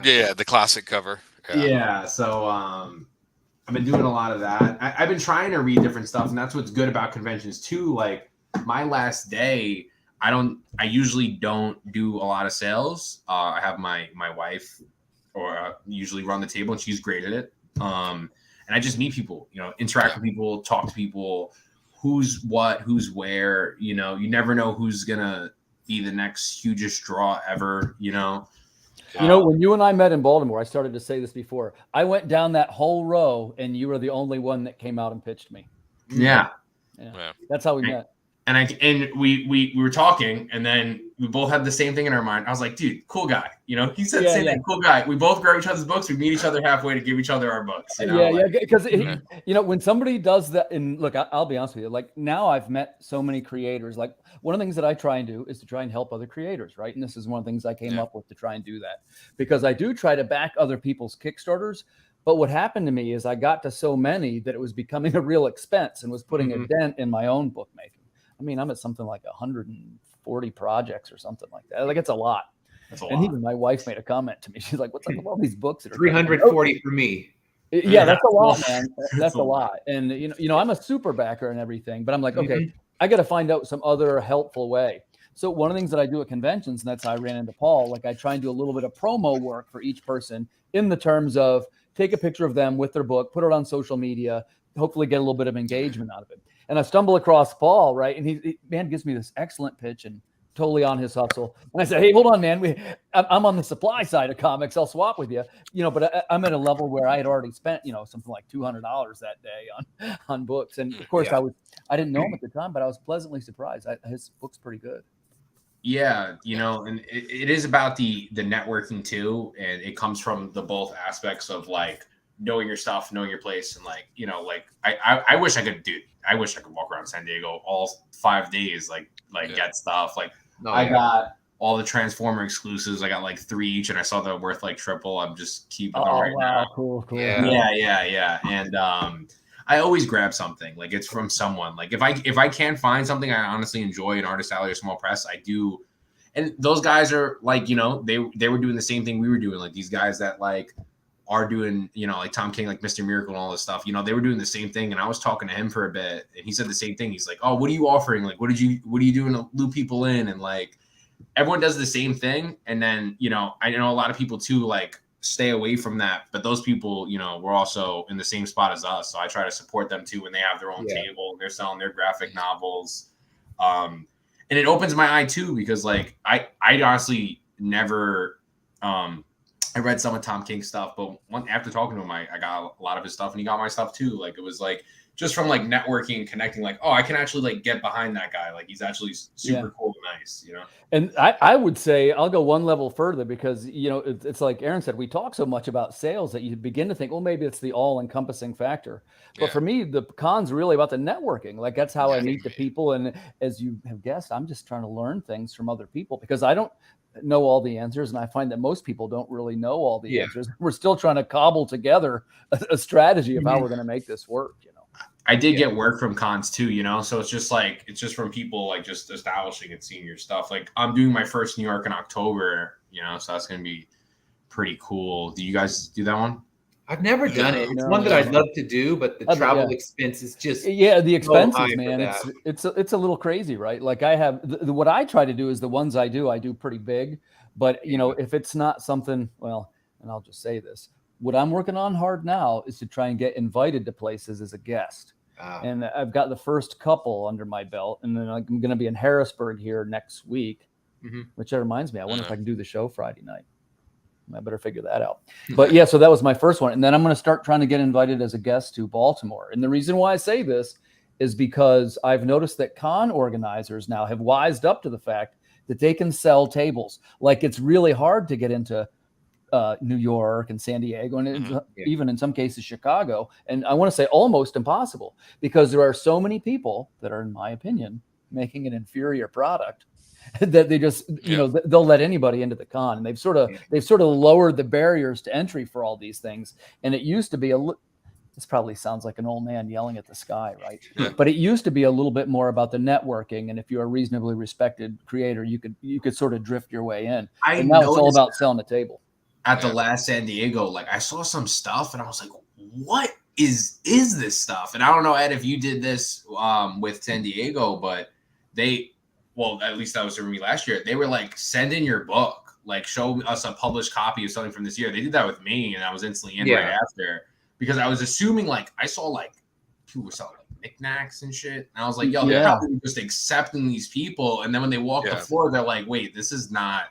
Yeah, the classic cover. Yeah. So I've been doing a lot of that. I've been trying to read different stuff, and that's what's good about conventions too. Like my last day, I usually don't do a lot of sales. I have my wife usually run the table, and she's great at it. And I just meet people, you know, interact with people, talk to people, who's what, who's where, you know. You never know who's gonna be the next hugest draw ever, you know. You know, when you and I met in Baltimore, I started to say this before. I went down that whole row, and you were the only one that came out and pitched me. Yeah. That's how we met. And we were talking, and then we both had the same thing in our mind. I was like, dude, cool guy. You know, he said the same thing, cool guy. We both grab each other's books. We meet each other halfway to give each other our books. You know? Because you know, when somebody does that, and look, I'll be honest with you. Like now, I've met so many creators. Like one of the things that I try and do is to try and help other creators, right? And this is one of the things I came up with to try and do that, because I do try to back other people's Kickstarters. But what happened to me is I got to so many that it was becoming a real expense and was putting a dent in my own bookmaking. I mean, I'm at something like 140 projects or something like that. Like, it's a lot. And even my wife made a comment to me. She's like, what's up with all these books that are 340 for me? Yeah, that's a lot, man. That's a lot. And, you know, I'm a super backer and everything, but I'm like, okay, I got to find out some other helpful way. So one of the things that I do at conventions, and that's how I ran into Paul, like I try and do a little bit of promo work for each person in the terms of take a picture of them with their book, put it on social media, hopefully get a little bit of engagement out of it. And I stumble across Paul, right? And he gives me this excellent pitch and totally on his hustle. And I said, hey, hold on, man. I'm on the supply side of comics. I'll swap with you, you know, but I'm at a level where I had already spent, you know, something like $200 that day on books. And of course I didn't know him at the time, but I was pleasantly surprised. His book's pretty good. Yeah, you know, and it is about the networking too. And it comes from the both aspects of like knowing your stuff, knowing your place. And like, you know, like I wish I could walk around San Diego all 5 days, get stuff. Like I got all the Transformer exclusives. I got like 3 each, and I saw they're worth like triple. I'm just keeping them right now. Cool. Yeah. And I always grab something, like it's from someone. Like if I can't find something I honestly enjoy, an artist alley or small press, I do. And those guys are like, you know, they were doing the same thing we were doing. Like these guys that like are doing, you know, like Tom King, like Mr. Miracle and all this stuff, you know, they were doing the same thing. And I was talking to him for a bit, and he said the same thing. He's like, oh, what are you offering? Like, what are you doing to loop people in? And like, everyone does the same thing. And then, you know, I know a lot of people too, like stay away from that, but those people, you know, were also in the same spot as us. So I try to support them too when they have their own table, they're selling their graphic novels. And it opens my eye too, because like, I honestly never, I read some of Tom King's stuff, but after talking to him, I got a lot of his stuff, and he got my stuff too. Like it was like just from like networking and connecting, like, oh, I can actually like get behind that guy. Like he's actually super cool and nice, you know? And I would say I'll go one level further, because, you know, it's like Aaron said, we talk so much about sales that you begin to think, well, maybe it's the all encompassing factor. But for me, the con's really about the networking. Like that's how I meet the people. And as you have guessed, I'm just trying to learn things from other people, because I don't know all the answers. And I find that most people don't really know all the answers. We're still trying to cobble together a strategy of how we're going to make this work, you know? I did get work from cons too, you know, so it's just from people like just establishing and seeing your stuff. Like I'm doing my first New York in October, you know, so that's going to be pretty cool. Do you guys do that one? I've never done it. It's one that I'd love to do, but the travel expense is just the expenses, man. It's a little crazy, right? Like I have what I try to do is the ones I do pretty big, but you know, if it's not something, well, and I'll just say this, what I'm working on hard now is to try and get invited to places as a guest. And I've got the first couple under my belt, and then I'm going to be in Harrisburg here next week, which reminds me, I wonder if I can do the show Friday night. I better figure that out. But yeah, so that was my first one. And then I'm going to start trying to get invited as a guest to Baltimore. And the reason why I say this is because I've noticed that con organizers now have wised up to the fact that they can sell tables. Like it's really hard to get into New York and San Diego and even in some cases Chicago. And I want to say almost impossible because there are so many people that are, in my opinion, making an inferior product that they just, you know, they'll let anybody into the con, and they've sort of lowered the barriers to entry for all these things. And it used to be this probably sounds like an old man yelling at the sky, right? But it used to be a little bit more about the networking. And if you're a reasonably respected creator, you could sort of drift your way in. And now it's all about selling a table. At the last San Diego, like I saw some stuff and I was like, what is this stuff? And I don't know, Ed, if you did this with San Diego, but well, at least that was for me last year. They were like, send in your book, like show us a published copy of something from this year. They did that with me, and I was instantly in right after because I was assuming like I saw like people were selling like knickknacks and shit, and I was like, yo, they're probably just accepting these people, and then when they walk the floor, they're like, wait, this is not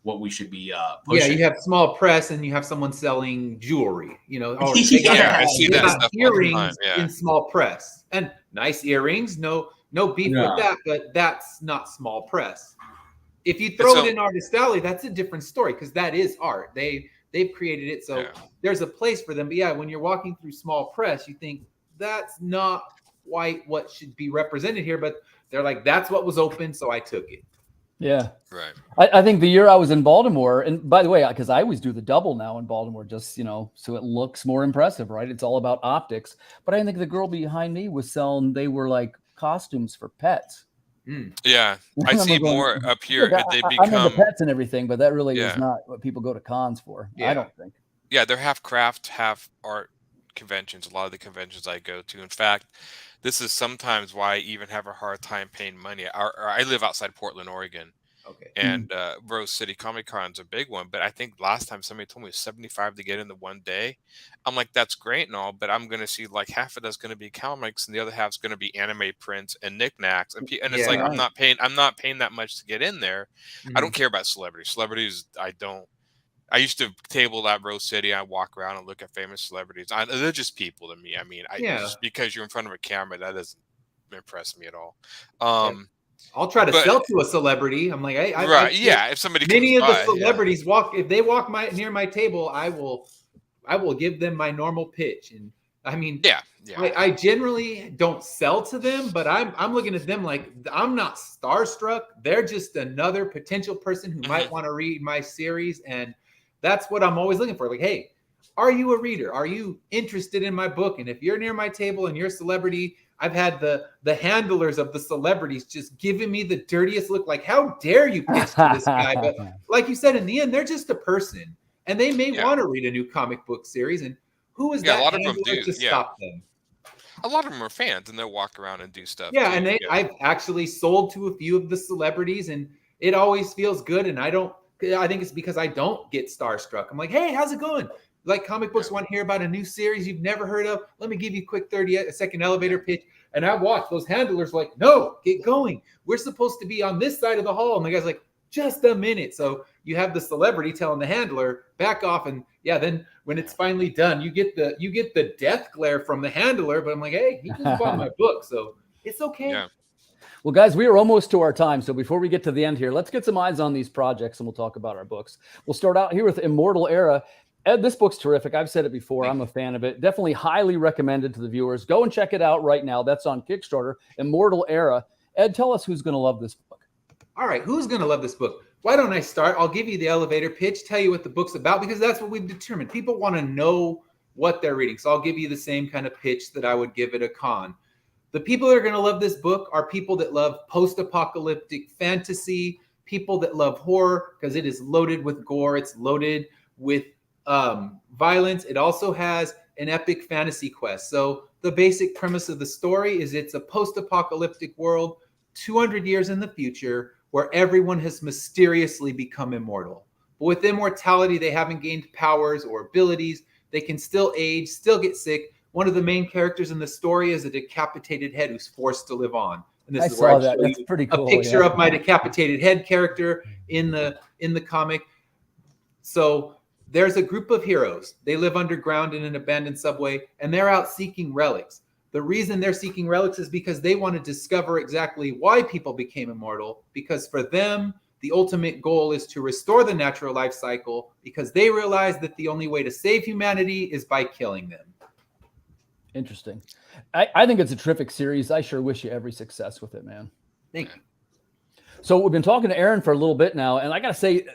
what we should be pushing. Yeah, you have small press, and you have someone selling jewelry. You know, I see that stuff earrings in small press and nice earrings. No beef with that, but that's not small press. If you throw it in Artist Alley, that's a different story because that is art. They've created it, so there's a place for them. But yeah, when you're walking through small press, you think that's not quite what should be represented here. But they're like, that's what was open, so I took it. Yeah, right. I think the year I was in Baltimore, and by the way, because I always do the double now in Baltimore, just so it looks more impressive, right? It's all about optics. But I think the girl behind me was selling. They were like costumes for pets. Yeah, I see more up here. They become I'm into pets and everything, but that really is not what people go to cons for. I don't think. Yeah, they're half craft, half art conventions. A lot of the conventions I go to. In fact, this is sometimes why I even have a hard time paying money. I live outside Portland, Oregon. Okay. And Rose City Comic Con's a big one, but I think last time somebody told me it was $75 to get in the one day. I'm like, that's great and all, but I'm going to see like half of that's going to be comics and the other half's going to be anime prints and knickknacks, and it's like I'm not paying that much to get in there. I don't care about celebrities. I used to table at Rose City. I walk around and look at famous celebrities. They're just people to me. I mean, just because you're in front of a camera, that doesn't impress me at all. I'll try to sell to a celebrity. I'm like, if somebody many of the celebrities if they walk near my table, I will give them my normal pitch. And I mean, I generally don't sell to them, but I'm looking at them like I'm not starstruck. They're just another potential person who might want to read my series, and that's what I'm always looking for. Like, hey, are you a reader? Are you interested in my book? And if you're near my table and you're a celebrity, I've had the handlers of the celebrities just giving me the dirtiest look, like, how dare you pitch to this guy? But like you said, in the end, they're just a person, and they may want to read a new comic book series. And who is that handler to stop them? A lot of them are fans, and they'll walk around and do stuff. Yeah, and I've actually sold to a few of the celebrities, and it always feels good. And I think it's because I don't get starstruck. I'm like, hey, how's it going? Like comic books want to hear about a new series you've never heard of. Let me give you a quick 30-second elevator pitch. And I watch those handlers like, no, get going. We're supposed to be on this side of the hall. And the guy's like, just a minute. So you have the celebrity telling the handler, back off. And then when it's finally done, you get the death glare from the handler. But I'm like, hey, he just bought my book, so it's okay. Yeah. Well, guys, we are almost to our time. So before we get to the end here, let's get some eyes on these projects and we'll talk about our books. We'll start out here with Immortal Era. Ed, this book's terrific. I've said it before. I'm a fan of it. Definitely highly recommended to the viewers. Go and check it out right now. That's on Kickstarter, Immortal Era. Ed, tell us who's going to love this book. All right, who's going to love this book? Why don't I start? I'll give you the elevator pitch, tell you what the book's about, because that's what we've determined. People want to know what they're reading. So I'll give you the same kind of pitch that I would give at a con. The people that are going to love this book are people that love post-apocalyptic fantasy, people that love horror because it is loaded with gore. It's loaded with violence. It also has an epic fantasy quest. So the basic premise of the story is it's a post-apocalyptic world 200 years in the future where everyone has mysteriously become immortal. But with immortality, they haven't gained powers or abilities. They can still age, still get sick. One of the main characters in the story is a decapitated head who's forced to live on. And this is where I show That's you pretty cool, a picture of my decapitated head character in the comic. So there's a group of heroes. They live underground in an abandoned subway, and they're out seeking relics. The reason they're seeking relics is because they want to discover exactly why people became immortal, because for them, the ultimate goal is to restore the natural life cycle, because they realize that the only way to save humanity is by killing them. Interesting. I think it's a terrific series. I sure wish you every success with it, man. Thank you. So we've been talking to Aaron for a little bit now, and I got to say,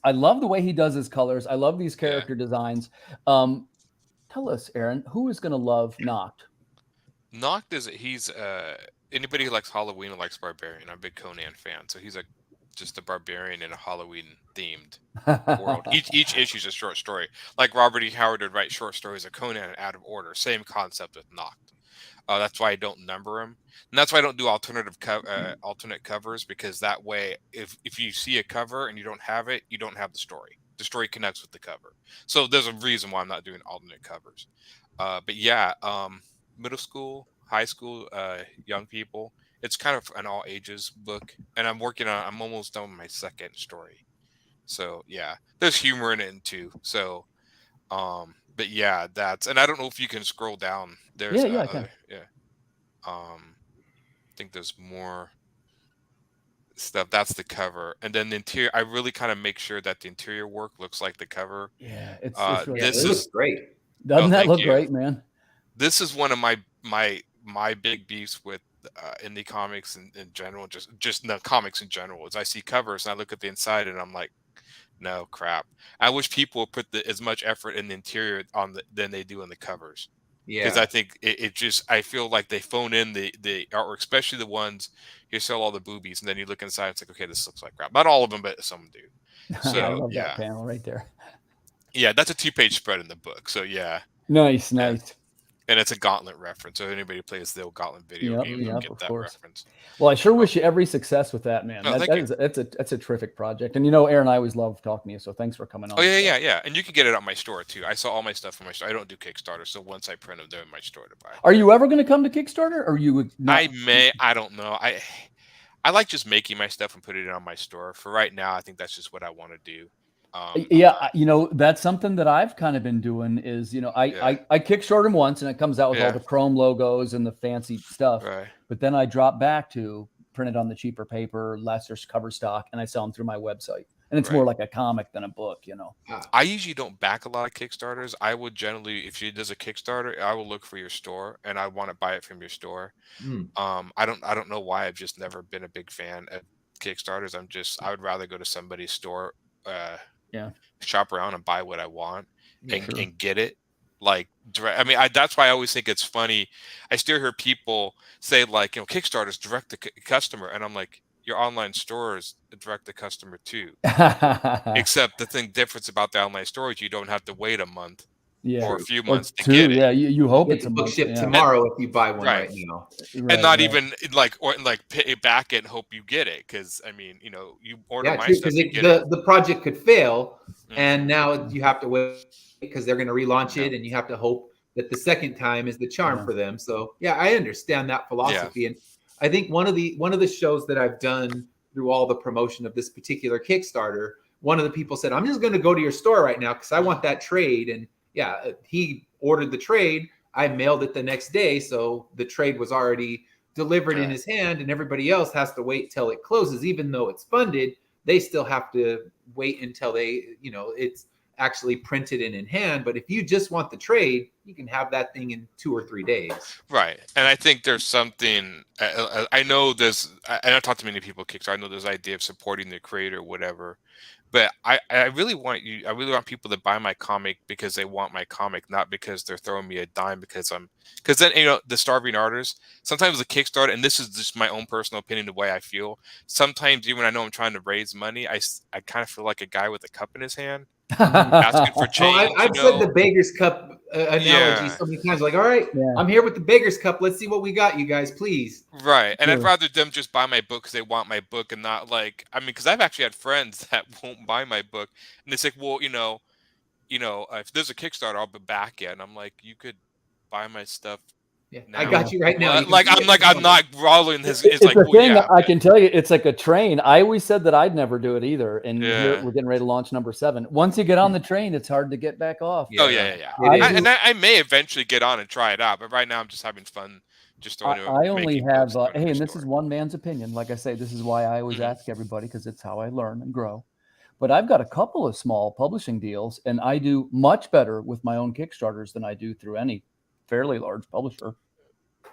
I love the way he does his colors. I love these character designs. Tell us, Aaron, who is going to love Noct? Noct he's anybody who likes Halloween or likes Barbarian. I'm a big Conan fan, so he's just a barbarian in a Halloween themed world. Each issue is a short story. Like Robert E. Howard would write short stories of Conan out of order. Same concept with Noct. That's why I don't number them, and that's why I don't do alternate covers, because that way, if you see a cover and you don't have it, you don't have the story. The story connects with the cover. So there's a reason why I'm not doing alternate covers. But yeah, middle school, high school, young people. It's kind of an all ages book, and I'm almost done with my second story. So yeah, there's humor in it too. So, but yeah, and I don't know if you can scroll down. There's I can. I think there's more stuff. That's the cover, and then the interior. I really kind of make sure that the interior work looks like the cover. Yeah, it's really this is great. Doesn't that look great, man? This is one of my big beefs with indie comics in general, just the comics in general, is I see covers and I look at the inside and I'm like, no crap. I wish people would put as much effort in the interior than they do in the covers. Yeah, because I think I feel like they phone in the artwork, especially the ones you sell all the boobies and then you look inside and it's like, okay, this looks like crap. Not all of them, but some do. So I love that panel right there. Yeah, that's a 2-page spread in the book. So yeah, nice. And it's a Gauntlet reference. So anybody who plays the old Gauntlet video game will get that reference. Well, I sure wish you every success with that, man. No, that's a terrific project. And Aaron, I always love talking to you. So thanks for coming on. Oh yeah. And you can get it on my store too. I saw all my stuff from my store. I don't do Kickstarter, so once I print them, they're in my store to buy. Are you ever going to come to Kickstarter, or you would? I may. I don't know. I like just making my stuff and putting it on my store. For right now, I think that's just what I want to do. That's something that I've kind of been doing is, I Kickstarter them once and it comes out with all the chrome logos and the fancy stuff. Right. But then I drop back to print it on the cheaper paper, lesser cover stock, and I sell them through my website. And it's more like a comic than a book, I usually don't back a lot of Kickstarters. I would generally, if she does a Kickstarter, I will look for your store and I want to buy it from your store. I don't know why. I've just never been a big fan of Kickstarters. I would rather go to somebody's store, shop around and buy what I want and get it like direct. I mean, that's why I always think it's funny. I still hear people say like, Kickstarter's direct to customer, and I'm like, your online store is direct to customer too. Except the difference about the online store is you don't have to wait a month or a few months to get it. Yeah, you hope it's a book month. shipped tomorrow if you buy one right now. And not even pay back it and hope you get it, because I mean, you order my stuff. Because the project could fail, and now you have to wait because they're going to relaunch it, and you have to hope that the second time is the charm for them. So yeah, I understand that philosophy, and I think one of the shows that I've done through all the promotion of this particular Kickstarter, one of the people said, "I'm just going to go to your store right now because I want that trade." And yeah, he ordered the trade. I mailed it the next day, so the trade was already delivered in his hand, and everybody else has to wait till it closes. Even though it's funded, they still have to wait until they, it's actually printed and in hand. But if you just want the trade, you can have that thing in 2 or 3 days. Right. And I think there's something, I know there's, I don't talk to many people Kickstarter. I know there's idea of supporting the creator, whatever. But I really want people to buy my comic because they want my comic, not because they're throwing me a dime because then, the starving artists, sometimes the Kickstarter, and this is just my own personal opinion, the way I feel. Sometimes even when I know I'm trying to raise money, I kind of feel like a guy with a cup in his hand asking for change. I've said the Beggars Cup analogy so many times. Like, all right, I'm here with the Beggars Cup. Let's see what we got, you guys, please. Right. And I'd rather them just buy my book because they want my book and not because I've actually had friends that won't buy my book. And they say, well, if there's a Kickstarter, I'll be back yet. And I'm like, you could buy my stuff. Yeah, now. I got you right now. I'm not rolling his. It's like, I can tell you, it's like a train. I always said that I'd never do it either. And here we're getting ready to launch number 7. Once you get on the train, it's hard to get back off. I may eventually get on and try it out, but right now I'm just having fun. Just I only have, and this is one man's opinion. Like I say, this is why I always ask everybody, because it's how I learn and grow. But I've got a couple of small publishing deals, and I do much better with my own Kickstarters than I do through any fairly large publisher.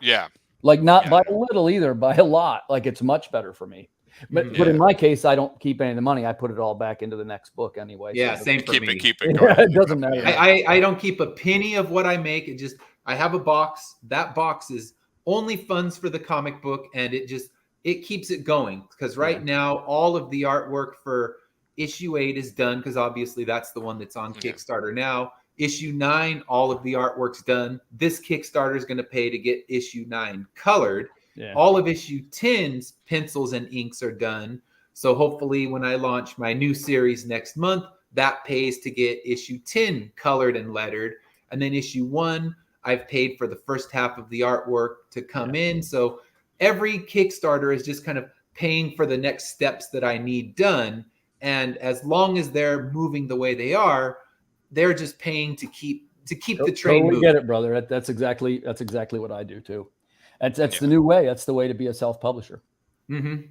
Yeah. Like not by a little either, by a lot. Like it's much better for me. But in my case, I don't keep any of the money. I put it all back into the next book anyway. Yeah, so same for me. Keep it. Yeah, it doesn't matter. I don't keep a penny of what I make. I have a box. That box is only funds for the comic book, and it keeps it going. Because right now, all of the artwork for issue 8 is done, because obviously that's the one that's on Kickstarter now. Issue 9, all of the artwork's done. This Kickstarter is going to pay to get issue 9 colored. Yeah. All of issue 10's pencils and inks are done. So hopefully when I launch my new series next month, that pays to get issue 10 colored and lettered. And then issue 1, I've paid for the first half of the artwork to come in. So every Kickstarter is just kind of paying for the next steps that I need done. And as long as they're moving the way they are, they're just paying to keep the train moving. Get it, brother. That's exactly what I do too. That's the new way. That's the way to be a self-publisher. Mm-hmm.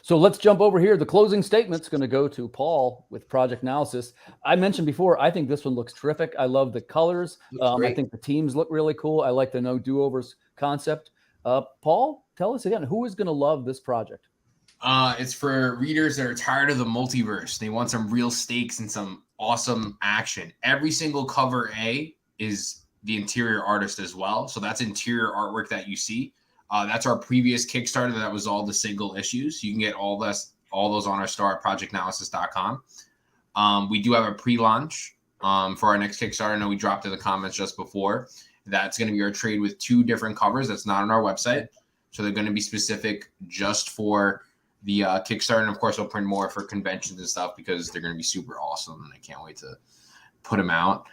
So let's jump over here. The closing statement's going to go to Paul with project analysis. I mentioned before, I think this one looks terrific. I love the colors. I think the teams look really cool. I like the no do-overs concept. Paul, tell us again, who is going to love this project? It's for readers that are tired of the multiverse. They want some real stakes and some awesome action. Every single cover A is the interior artist as well. So that's interior artwork that you see. That's our previous Kickstarter. That was all the single issues. You can get all those on our store at projectanalysis.com. We do have a pre-launch for our next Kickstarter. I know we dropped in the comments just before. That's going to be our trade with 2 different covers. That's not on our website. So they're going to be specific just for the Kickstarter. And of course, we'll print more for conventions and stuff because they're going to be super awesome. And I can't wait to put them out.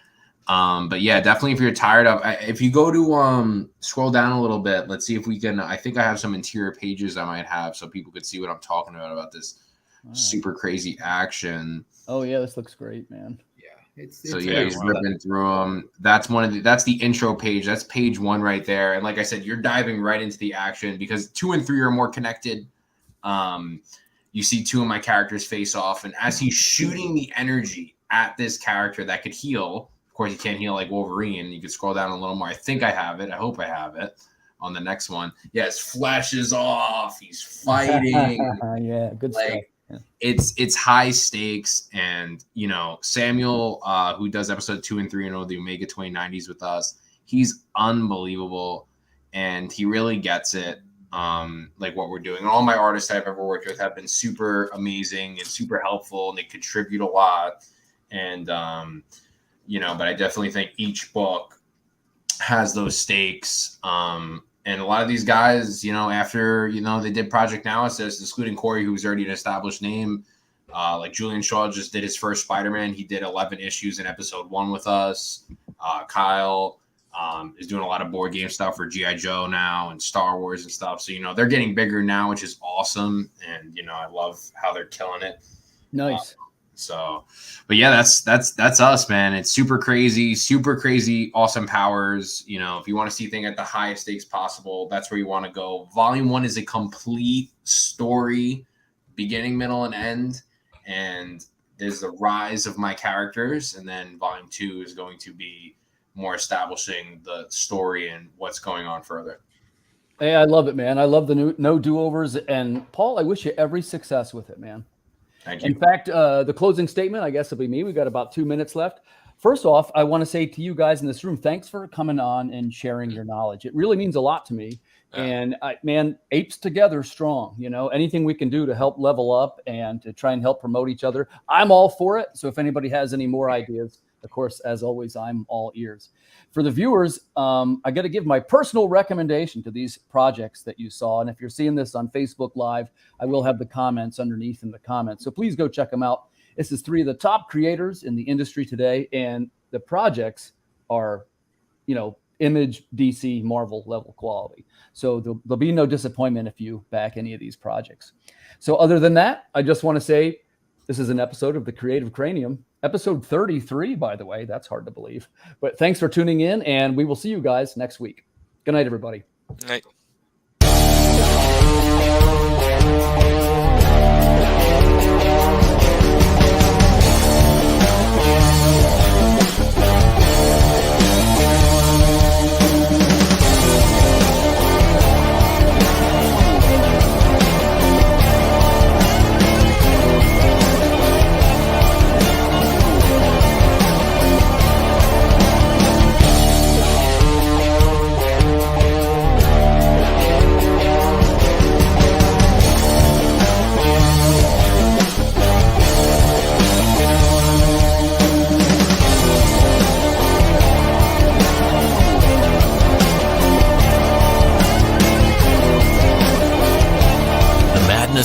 But yeah, definitely if you're tired of, if you go to scroll down a little bit, let's see if we can, I think I have some interior pages I might have so people could see what I'm talking about this super crazy action. Oh yeah, this looks great, man. Yeah. He's ripping through them. That's that's the intro page. That's page 1 right there. And like I said, you're diving right into the action because 2 and 3 are more connected. You see 2 of my characters face off, and as he's shooting the energy at this character that could heal, of course, you can't heal like Wolverine. You could scroll down a little more. I think I have it. I hope I have it on the next one. Yeah, his flesh is off. He's fighting. Yeah, good stuff. Yeah. It's high stakes, and Samuel, who does episode 2 and 3 and the Omega 2090s with us, he's unbelievable, and he really gets it. Like what we're doing. All my artists I've ever worked with have been super amazing and super helpful, and they contribute a lot. And but I definitely think each book has those stakes. And a lot of these guys, after they did project analysis, excluding Corey, who's already an established name, like Julian Shaw just did his first Spider-Man. He did 11 issues in episode 1 with us. Kyle is doing a lot of board game stuff for G.I. Joe now and Star Wars and stuff. So, they're getting bigger now, which is awesome. And, I love how they're killing it. Nice. But yeah, that's us, man. It's super crazy, awesome powers. If you want to see things at the highest stakes possible, that's where you want to go. Volume 1 is a complete story, beginning, middle, and end. And there's the rise of my characters, and then volume 2 is going to be more establishing the story and what's going on further. Hey, I love it, man. I love the no do-overs. And Paul, I wish you every success with it, man. Thank you. In fact, the closing statement, I guess, will be me. We got about 2 minutes left. First off, I want to say to you guys in this room, thanks for coming on and sharing your knowledge. It really means a lot to me. And man, apes together strong, you know, anything we can do to help level up and to try and help promote each other. I'm all for it. So if anybody has any more ideas, of course, as always, I'm all ears. For the viewers, I got to give my personal recommendation to these projects that you saw. And if you're seeing this on Facebook Live, I will have the comments underneath in the comments. So please go check them out. This is 3 of the top creators in the industry today. And the projects are, you know, Image, DC, Marvel level quality. So there'll be no disappointment if you back any of these projects. So other than that, I just want to say this is an episode of the Creative Cranium. Episode 33, by the way. That's hard to believe. But thanks for tuning in, and we will see you guys next week. Good night, everybody. Good night.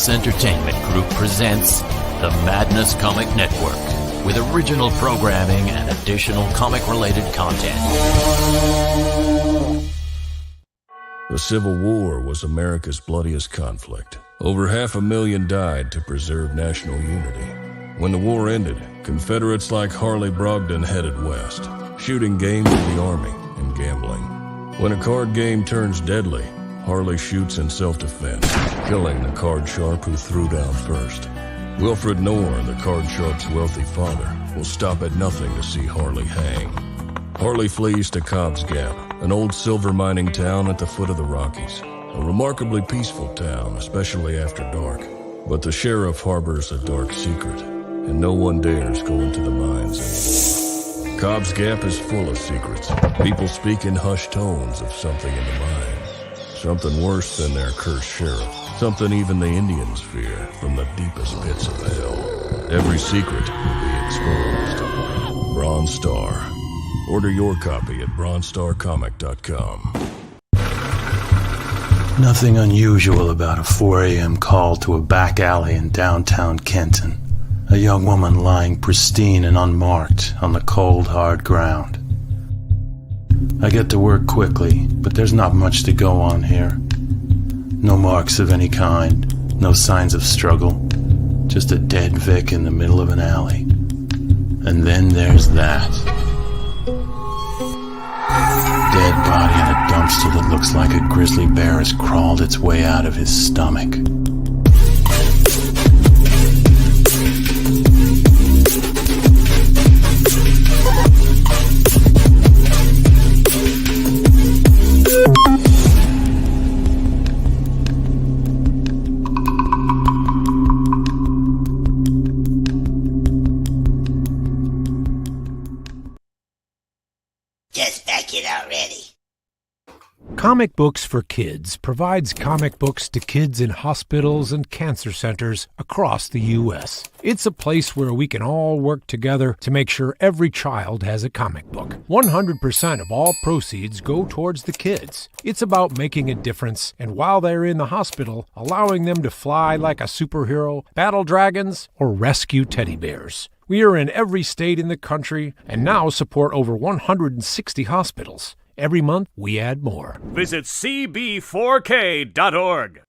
Entertainment Group presents the Madness Comic Network with original programming and additional comic-related content. The Civil War was America's bloodiest conflict. Over 500,000 died to preserve national unity. When the war ended, Confederates like Harley Brogdon headed west, shooting game for the Army and gambling. When a card game turns deadly, Harley shoots in self-defense, killing the card sharp who threw down first. Wilfred Knorr, the card sharp's wealthy father, will stop at nothing to see Harley hang. Harley flees to Cobb's Gap, an old silver mining town at the foot of the Rockies. A remarkably peaceful town, especially after dark. But the sheriff harbors a dark secret, and no one dares go into the mines anymore. Cobb's Gap is full of secrets. People speak in hushed tones of something in the mines. Something worse than their cursed sheriff. Something even the Indians fear from the deepest pits of hell. Every secret will be exposed. Bronze Star. Order your copy at bronzestarcomic.com. Nothing unusual about a 4 a.m. call to a back alley in downtown Kenton. A young woman lying pristine and unmarked on the cold, hard ground. I get to work quickly, but there's not much to go on here. No marks of any kind, no signs of struggle, just a dead Vic in the middle of an alley. And then there's that. Dead body in a dumpster that looks like a grizzly bear has crawled its way out of his stomach. Comic Books for Kids provides comic books to kids in hospitals and cancer centers across the U.S. It's a place where we can all work together to make sure every child has a comic book. 100% of all proceeds go towards the kids. It's about making a difference, and while they're in the hospital, allowing them to fly like a superhero, battle dragons, or rescue teddy bears. We are in every state in the country and now support over 160 hospitals. Every month, we add more. Visit cb4k.org.